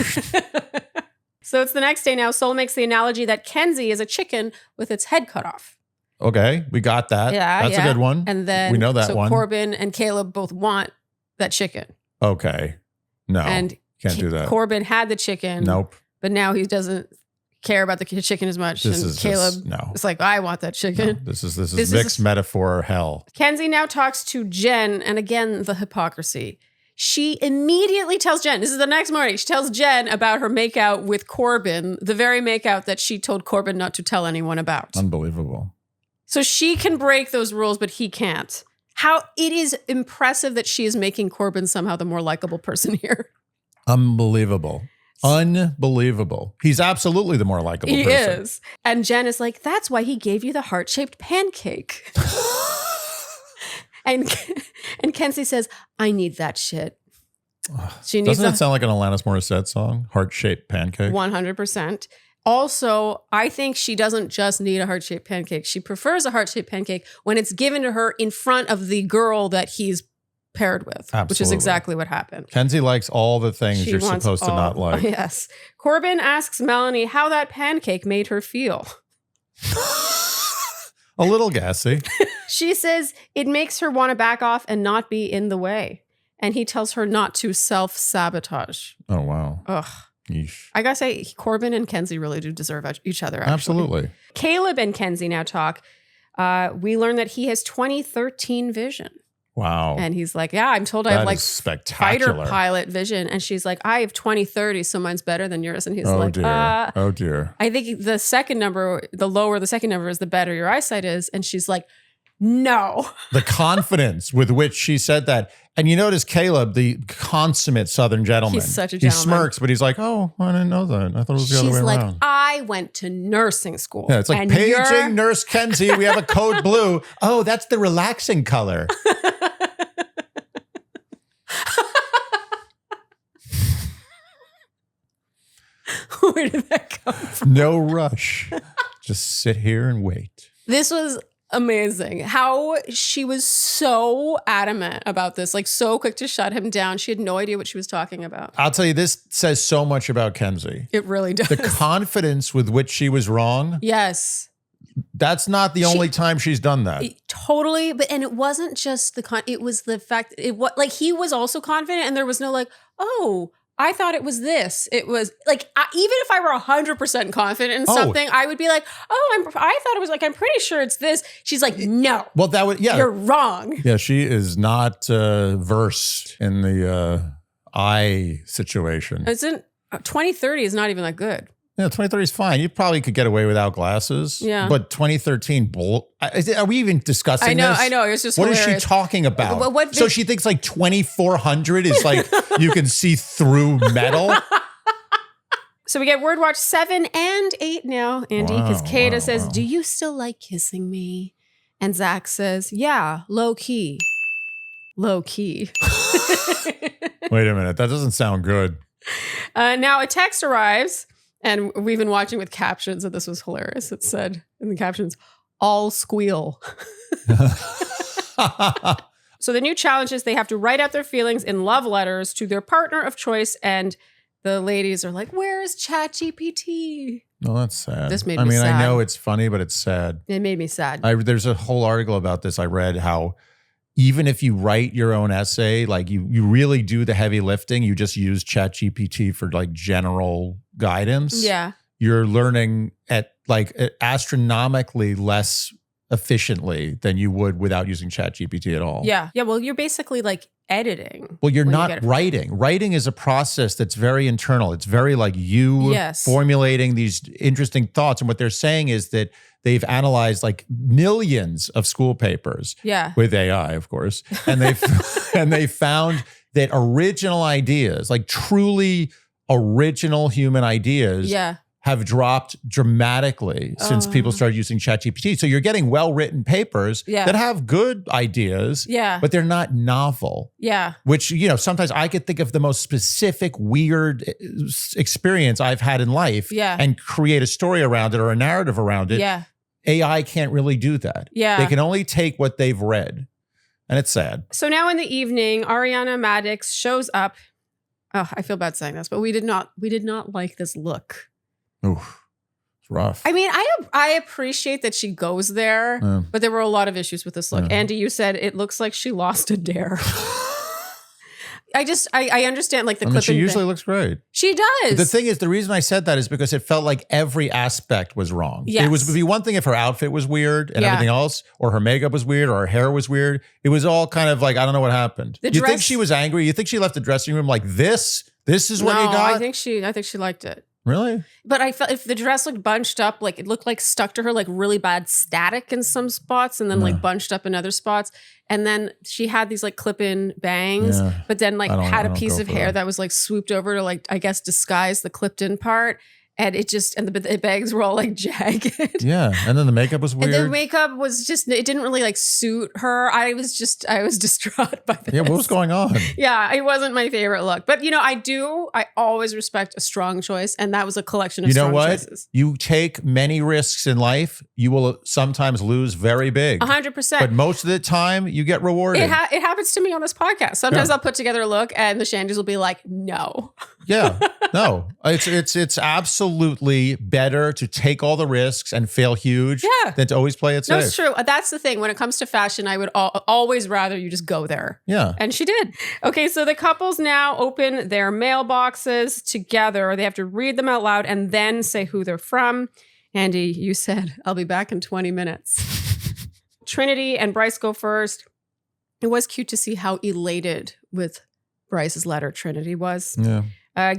So it's the next day now. Soul makes the analogy that Kenzie is a chicken with its head cut off. Okay, we got that. Yeah, That's a good one. And then we know that one. Corbin and Caleb both want that chicken. Okay. No, and can't do that. Corbin had the chicken. Nope. But now he doesn't care about the chicken as much. Caleb is like, I want that chicken. No, this is mixed metaphor hell. Kenzie now talks to Jen, and again, the hypocrisy. She immediately tells Jen, this is the next morning, she tells Jen about her makeout with Corbin, the very makeout that she told Corbin not to tell anyone about. Unbelievable. So she can break those rules, but he can't. How it is impressive that she is making Corbin somehow the more likable person here. Unbelievable. Unbelievable. He's absolutely the more likable person. He is. And Jen is like, that's why he gave you the heart-shaped pancake. and Kenzie says, I need that shit. Doesn't that sound like an Alanis Morissette song? Heart-shaped pancake? 100%. Also, I think she doesn't just need a heart-shaped pancake. She prefers a heart-shaped pancake when it's given to her in front of the girl that he's paired with, Absolutely. Which is exactly what happened. Kenzie likes all the things you're supposed to not like. Yes. Corbin asks Melanie how that pancake made her feel. A little gassy. She says it makes her want to back off and not be in the way. And he tells her not to self-sabotage. Oh, wow. Ugh. Yeesh. I gotta say, Corbin and Kenzie really do deserve each other, actually. Absolutely. Caleb and Kenzie now talk. We learn that he has 2013 vision. Wow. And he's like, yeah, I'm told I have like fighter pilot vision. And she's like, I have 2030, so mine's better than yours. And he's like, dear. Oh, dear. I think the second number, the lower the second number is, the better your eyesight is. And she's like, no. The confidence with which she said that. And you notice Caleb, the consummate Southern gentleman. He's such a gentleman. He smirks, but he's like, oh, I didn't know that. I thought it was the other way around. She's like, I went to nursing school. Yeah, it's like, paging Nurse Kenzie. We have a code blue. Oh, that's the relaxing color. Where did that come from? No rush. Just sit here and wait. This was amazing. How she was so adamant about this, like so quick to shut him down. She had no idea what she was talking about. I'll tell you, this says so much about Kenzie. It really does. The confidence with which she was wrong. Yes. That's not the only time she's done that. Totally. And it wasn't just it was the fact, like he was also confident and there was no like, oh, I thought it was this. It was like, even if I were 100% confident in something, I would be like, I thought it was like, I'm pretty sure it's this. She's like, no. Well, that would, you're wrong. Yeah, she is not versed in the eye situation. Isn't 2030 is not even that good. Yeah, 2030 is fine. You probably could get away without glasses. Yeah. But 2013, are we even discussing this? I know. It's just What hilarious. is she talking about? So she thinks like 2400 is like you can see through metal? So we get Word Watch 7 and 8 now, Andy, because Kata says, do you still like kissing me? And Zach says, yeah, low key. Low key. Wait a minute. That doesn't sound good. Now a text arrives. And we've been watching with captions, and this was hilarious. It said in the captions, all squeal. So the new challenge is they have to write out their feelings in love letters to their partner of choice. And the ladies are like, where's ChatGPT? No, that's sad. This made me sad. I know it's funny, but it's sad. It made me sad. There's a whole article about this. I read how even if you write your own essay, like you really do the heavy lifting, you just use ChatGPT for like general guidance. Yeah. You're learning at like astronomically less efficiently than you would without using ChatGPT at all. Yeah. Yeah. Well, you're basically like editing. Well, you're not writing. Writing is a process that's very internal. It's very like you formulating these interesting thoughts. And what they're saying is that they've analyzed like millions of school papers with AI, of course. And they found that original ideas, like truly original human ideas, have dropped dramatically since people started using ChatGPT. So you're getting well-written papers that have good ideas, but they're not novel. Yeah. Which, sometimes I could think of the most specific, weird experience I've had in life and create a story around it or a narrative around it. Yeah. AI can't really do that. Yeah. They can only take what they've read. And it's sad. So now in the evening, Ariana Madix shows up. Oh, I feel bad saying this, but we did not like this look. Oof, it's rough. I mean, I appreciate that she goes there, but there were a lot of issues with this look. Andy, you said it looks like she lost a dare. I understand like the clipping. She usually looks great. She does. But the thing is, the reason I said that is because it felt like every aspect was wrong. Yes. It would be one thing if her outfit was weird and everything else, or her makeup was weird, or her hair was weird. It was all kind of like, I don't know what happened. You think she was angry? You think she left the dressing room like this? This is what you got? I think she liked it. Really? But I felt if the dress looked bunched up, like it looked like stuck to her, like really bad static in some spots and then like bunched up in other spots. And then she had these like clip-in bangs, but then like had a piece of hair that was like swooped over to like, I guess, disguise the clipped-in part. And it just, and the bangs were all like jagged. Yeah. And then the makeup was weird. And the makeup was just, it didn't really like suit her. I was distraught by this. Yeah. What was going on? Yeah. It wasn't my favorite look. But I always respect a strong choice. And that was a collection of strong choices. You take many risks in life. You will sometimes lose very big. 100%. But most of the time you get rewarded. It happens to me on this podcast. Sometimes I'll put together a look and the Shandys will be like, no. Yeah. No. It's absolutely better to take all the risks and fail huge than to always play it safe. No, it's true. That's the thing. When it comes to fashion, I would always rather you just go there. Yeah. And she did. Okay, so the couples now open their mailboxes together. They have to read them out loud and then say who they're from. Andy, you said, I'll be back in 20 minutes. Trinity and Bryce go first. It was cute to see how elated with Bryce's letter Trinity was. Yeah.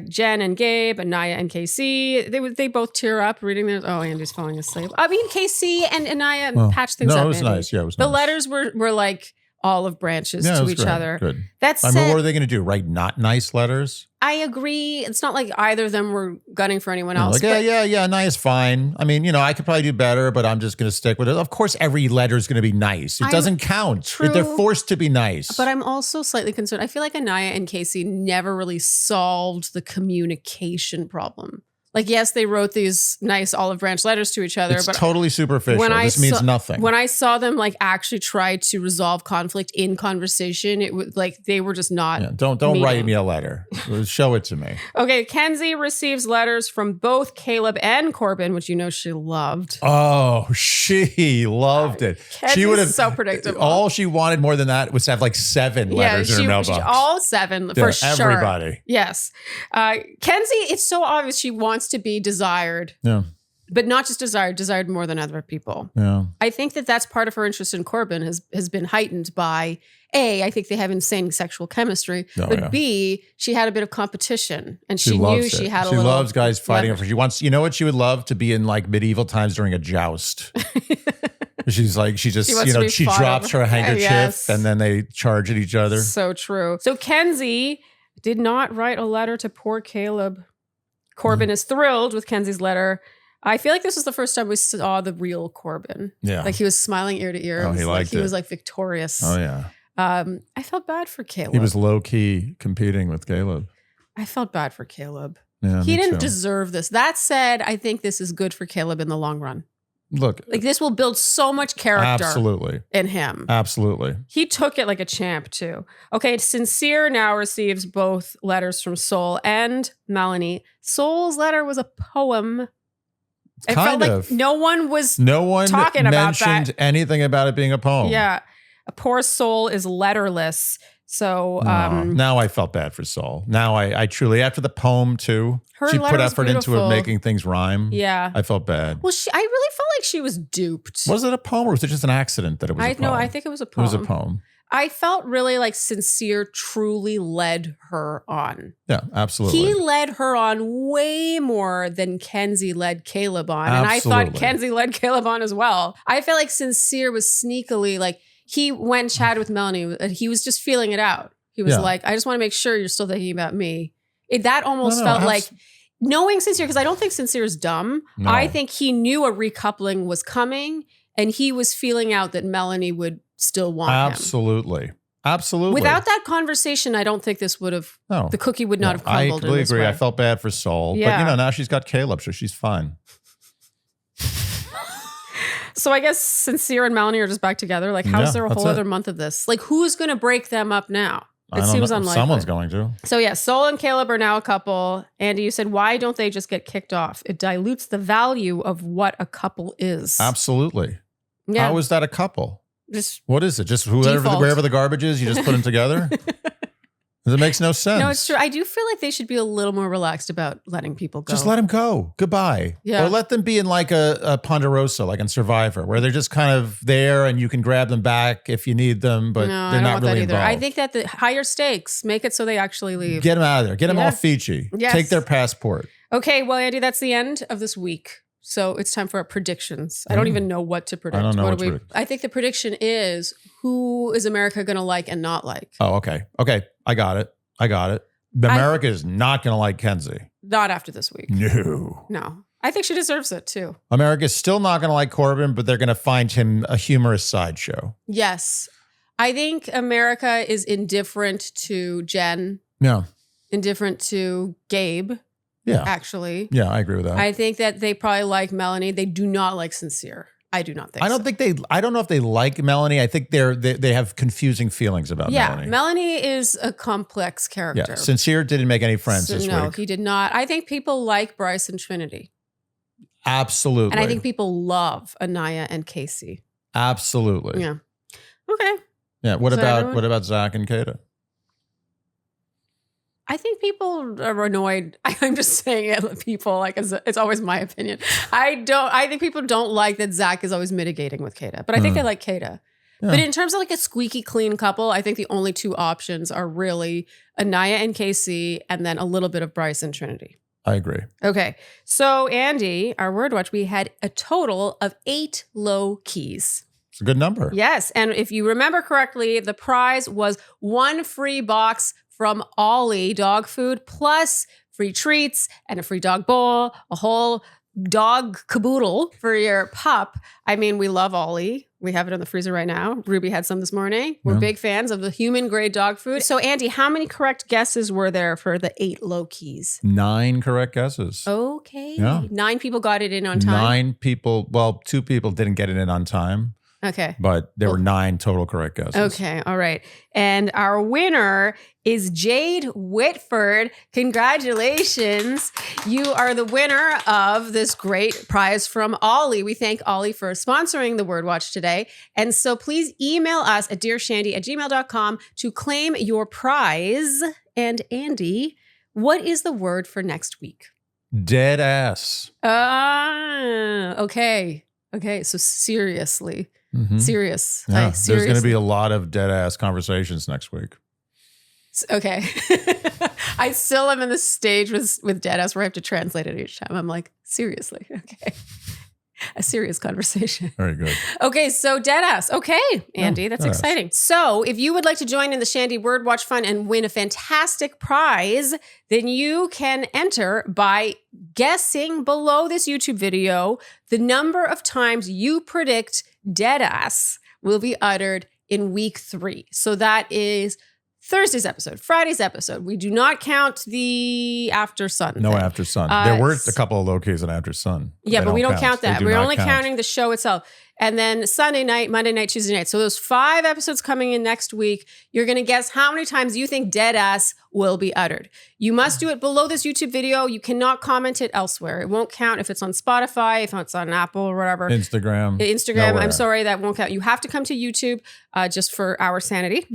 Jen and Gabe, Anaya and KC, they both tear up reading their. Oh, Andy's falling asleep. I mean, KC and Anaya patched things up. No, it was Andy. nice. Yeah, it was the nice. letters were like olive branches to each other. Good. That's what are they going to do? Write not nice letters? I agree. It's not like either of them were gunning for anyone else. Like, yeah, Anaya's fine. I mean, I could probably do better, but I'm just going to stick with it. Of course, every letter is going to be nice. It doesn't count. True. They're forced to be nice. But I'm also slightly concerned. I feel like Anaya and Casey never really solved the communication problem. Like, yes, they wrote these nice olive branch letters to each other, It's but totally superficial. This means nothing. When I saw them like actually try to resolve conflict in conversation, it was like they were just not. Yeah, don't write me a letter. Show it to me. Okay, Kenzie receives letters from both Caleb and Corbin, which you know she loved. Oh, she loved it. Kenzie's she would have so predictable. All she wanted more than that was to have like 7 letters in her mailbox. All 7 for sure. Everybody. Yes. Kenzie, it's so obvious she wants to be desired. Yeah. But not just desired more than other people. Yeah. I think that that's part of her interest in Corbin has been heightened by A, I think they have insane sexual chemistry, but B, she had a bit of competition and she knew she had a little. She loves guys fighting her. She wants, you know what she would love? To be in like medieval times during a joust. She's like, she drops her handkerchief and then they charge at each other. So true. So Kenzie did not write a letter to poor Caleb. Corbin is thrilled with Kenzie's letter. I feel like this was the first time we saw the real Corbin. Yeah. Like he was smiling ear to ear. Oh, he liked it. He was like victorious. Oh, yeah. I felt bad for Caleb. He was low-key competing with Caleb. I felt bad for Caleb. Yeah, he didn't deserve this. That said, I think this is good for Caleb in the long run. Look. Like this will build so much character in him. Absolutely. He took it like a champ too. Okay, Sincere now receives both letters from Sol and Melanie. Sol's letter was a poem. It felt like no one talking about that. Mentioned anything about it being a poem. Yeah. A poor Sol is letterless. So now I felt bad for Sol. Now I truly, after the poem too, she put effort into it, making things rhyme. Yeah. I felt bad. Well, I really felt like she was duped. Was it a poem or was it just an accident that it was a poem? No, I think it was a poem. It was a poem. I felt really like Sincere truly led her on. Yeah, absolutely. He led her on way more than Kenzie led Caleb on. And I thought Kenzie led Caleb on as well. I felt like Sincere was sneakily like, he went and chatted with Melanie. He was just feeling it out. He was like, I just want to make sure you're still thinking about me. That almost felt like knowing Sincere, because I don't think Sincere is dumb. No. I think he knew a recoupling was coming and he was feeling out that Melanie would still want him. Absolutely. Without that conversation, I don't think this would have, the cookie would not have crumbled. I completely agree. I felt bad for Sol. Yeah. But now she's got Caleb, so she's fine. So I guess Sincere and Melanie are just back together. Like, how's there a whole other month of this? Like, who's going to break them up now? It seems unlikely. Someone's going to. So yeah, Sol and Caleb are now a couple. Andy, you said, why don't they just get kicked off? It dilutes the value of what a couple is. Absolutely. Yeah. How is that a couple? Just what is it? Just wherever the garbage is, you just put them together? It makes no sense. No, it's true. I do feel like they should be a little more relaxed about letting people go. Just let them go. Goodbye. Yeah. Or let them be in like a Ponderosa, like in Survivor, where they're just kind of there and you can grab them back if you need them, but they're not really involved. I think that the higher stakes make it so they actually leave. Get them out of there. Get them off Fiji. Yes. Take their passport. Okay, well, Andy, that's the end of this week. So it's time for our predictions. I don't even know what to predict. I don't know what to predict. I think the prediction is, who is America going to like and not like? Oh, okay. Okay. I got it. America is not going to like Kenzie. Not after this week. No. I think she deserves it too. America is still not going to like Corbin, but they're going to find him a humorous sideshow. Yes. I think America is indifferent to Jen. Yeah. Indifferent to Gabe. Yeah. Actually. Yeah, I agree with that. I think that they probably like Melanie. They do not like Sincere. I do not think I don't know if they like Melanie. I think they have confusing feelings about Melanie. Yeah, Melanie is a complex character. Yeah, Sincere didn't make any friends this week. No, he did not. I think people like Bryce and Trinity. Absolutely. And I think people love Anaya and Casey. Absolutely. Yeah. Okay. Yeah. What about Zach and Kata? I think people are annoyed. I'm just saying it. People it's always my opinion. I think people don't like that Zach is always mitigating with Kata, but I think they like Kata. Yeah. But in terms of like a squeaky clean couple, I think the only two options are really Anaya and Casey, and then a little bit of Bryce and Trinity. I agree. Okay. So Andy, our word watch, we had a total of 8 low keys. It's a good number. Yes. And if you remember correctly, the prize was 1 free box from Ollie dog food, plus free treats and a free dog bowl, a whole dog caboodle for your pup. I mean, we love Ollie. We have it in the freezer right now. Ruby had some this morning. We're big fans of the human grade dog food. So, Andy, how many correct guesses were there for the 8 Loki's? 9 correct guesses. Okay. Yeah. 9 people got it in on time. 9 people. Well, 2 people didn't get it in on time. Okay. But there were 9 total correct guesses. Okay. All right. And our winner is Jade Whitford. Congratulations. You are the winner of this great prize from Ollie. We thank Ollie for sponsoring the Word Watch today. And so please email us at dearshandy@gmail.com to claim your prize. And Andy, what is the word for next week? Dead ass. Okay. Okay. So seriously. Serious. Yeah, there's going to be a lot of dead ass conversations next week. Okay. I still am in the stage with dead ass where I have to translate it each time. I'm like, seriously. Okay. A serious conversation. Very good. Okay, so dead ass. Okay, Andy, that's exciting. So if you would like to join in the Shandy Word Watch Fund and win a fantastic prize, then you can enter by guessing below this YouTube video the number of times you predict dead ass will be uttered in week 3. So that is Thursday's episode, Friday's episode. We do not count the After Sun. No thing. After Sun. There were a couple of Loki's and After Sun. Yeah, but we don't count that. We're only counting the show itself. And then Sunday night, Monday night, Tuesday night. So those 5 episodes coming in next week, you're going to guess how many times you think dead ass will be uttered. You must do it below this YouTube video. You cannot comment it elsewhere. It won't count if it's on Spotify, if it's on Apple or whatever. Instagram. Nowhere. I'm sorry, that won't count. You have to come to YouTube just for our sanity.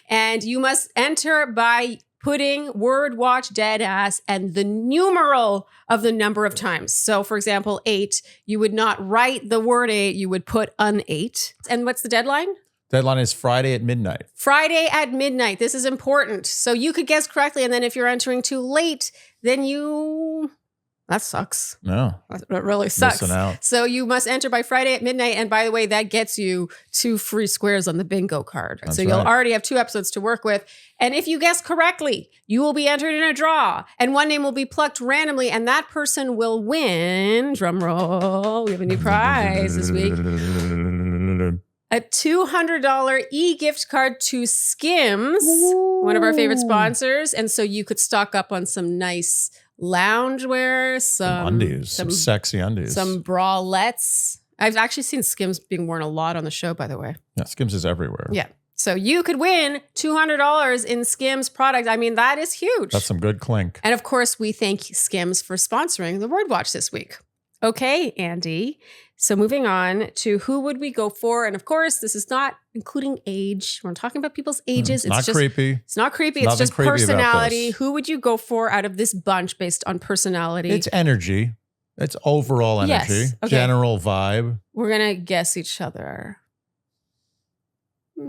And you must enter by putting Word Watch dead ass and the numeral of the number of times. So for example, 8, you would not write the word 8, you would put an 8. And what's the deadline? Deadline is Friday at midnight. Friday at midnight. This is important. So you could guess correctly. And then if you're entering too late, then that sucks. No. That really sucks. Missing out. So you must enter by Friday at midnight. And by the way, that gets you 2 free squares on the bingo card. That's so you'll already have 2 episodes to work with. And if you guess correctly, you will be entered in a draw. And one name will be plucked randomly. And that person will win. Drum roll. We have a new prize this week. A $200 e-gift card to Skims, one of our favorite sponsors. And so you could stock up on some nice loungewear, some undies, some sexy undies, some bralettes. I've actually seen Skims being worn a lot on the show, by the way. Yeah, Skims is everywhere. Yeah. So you could win $200 in Skims products. I mean, that is huge. That's some good clink. And of course, we thank Skims for sponsoring the Word Watch this week. Okay, Andy. So moving on to who would we go for? And of course, this is not including age. We're not talking about people's ages. It's not creepy. It's not creepy. It's just personality. Who would you go for out of this bunch based on personality? It's energy. It's overall energy. Yes. Okay. General vibe. We're going to guess each other. I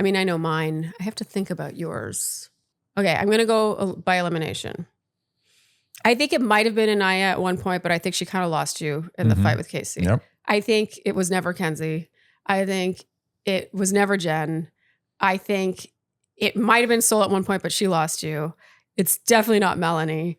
mean, I know mine. I have to think about yours. Okay, I'm going to go by elimination. I think it might have been Anaya at one point, but I think she kind of lost you in the fight with Casey. Yep. I think it was never Kenzie. I think it was never Jen. I think it might have been Sol at one point, but she lost you. It's definitely not Melanie.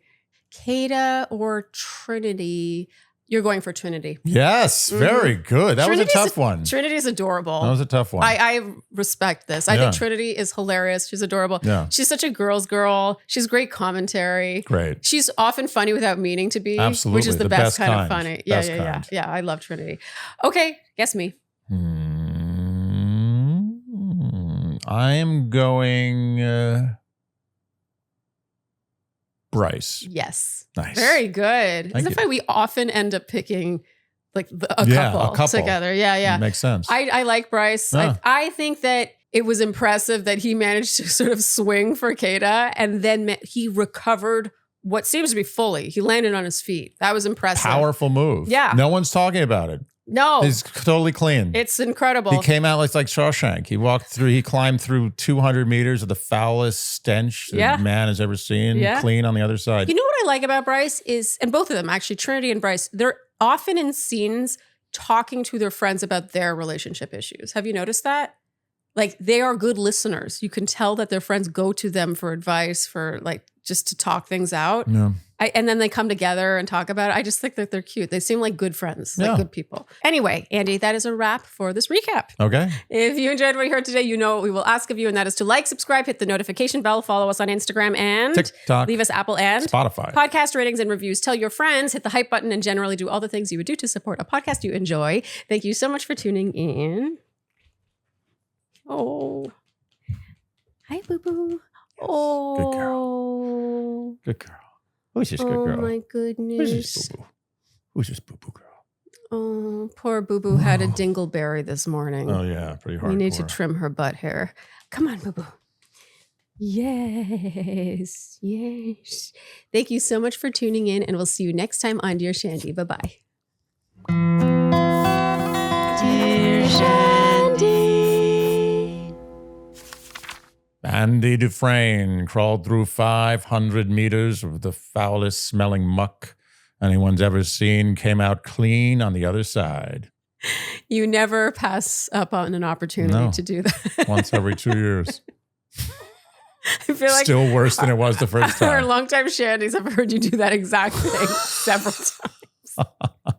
Kata or Trinity. You're going for Trinity. Yes, very good. That was a tough one. Trinity is adorable. That was a tough one. I respect this. I think Trinity is hilarious. She's adorable. Yeah. She's such a girl's girl. She's great commentary. Great. She's often funny without meaning to be. Absolutely. Which is the best kind of funny. Best Yeah. kind. Yeah, I love Trinity. Okay, guess me. I am going Bryce. Yes. Nice. Very good. Isn't it funny? We often end up picking like a couple together. Yeah. Makes sense. I like Bryce. Yeah. I think that it was impressive that he managed to sort of swing for Kata and then he recovered what seems to be fully. He landed on his feet. That was impressive. Powerful move. Yeah. No one's talking about it. No. He's totally clean. It's incredible. He came out like Shawshank. He climbed through 200 meters of the foulest stench that man has ever seen. Yeah. Clean on the other side. You know what I like about Bryce is, and both of them actually, Trinity and Bryce, they're often in scenes talking to their friends about their relationship issues. Have you noticed that? Like they are good listeners. You can tell that their friends go to them for advice, for like just to talk things out. Yeah. And then they come together and talk about it. I just think that they're cute. They seem like good friends, like good people. Anyway, Andy, that is a wrap for this recap. Okay. If you enjoyed what you heard today, you know what we will ask of you, and that is to like, subscribe, hit the notification bell, follow us on Instagram and TikTok, leave us Apple and Spotify podcast ratings and reviews. Tell your friends, hit the hype button, and generally do all the things you would do to support a podcast you enjoy. Thank you so much for tuning in. Oh. Hi, boo-boo. Oh. Good girl. Good girl. Who's this good girl? Oh, my goodness. Who's this boo-boo? Who's this boo-boo girl? Oh, poor boo-boo had a dingleberry this morning. Oh, yeah. Pretty hardcore. We need to trim her butt hair. Come on, boo-boo. Yes. Yes. Thank you so much for tuning in, and we'll see you next time on Dear Shandy. Bye-bye. Dear Shandy. Andy Dufresne crawled through 500 meters of the foulest smelling muck anyone's ever seen, came out clean on the other side. You never pass up on an opportunity to do that. Once every 2 years. I feel like still worse than it was the first time. Our longtime Shandys have heard you do that exact thing several times.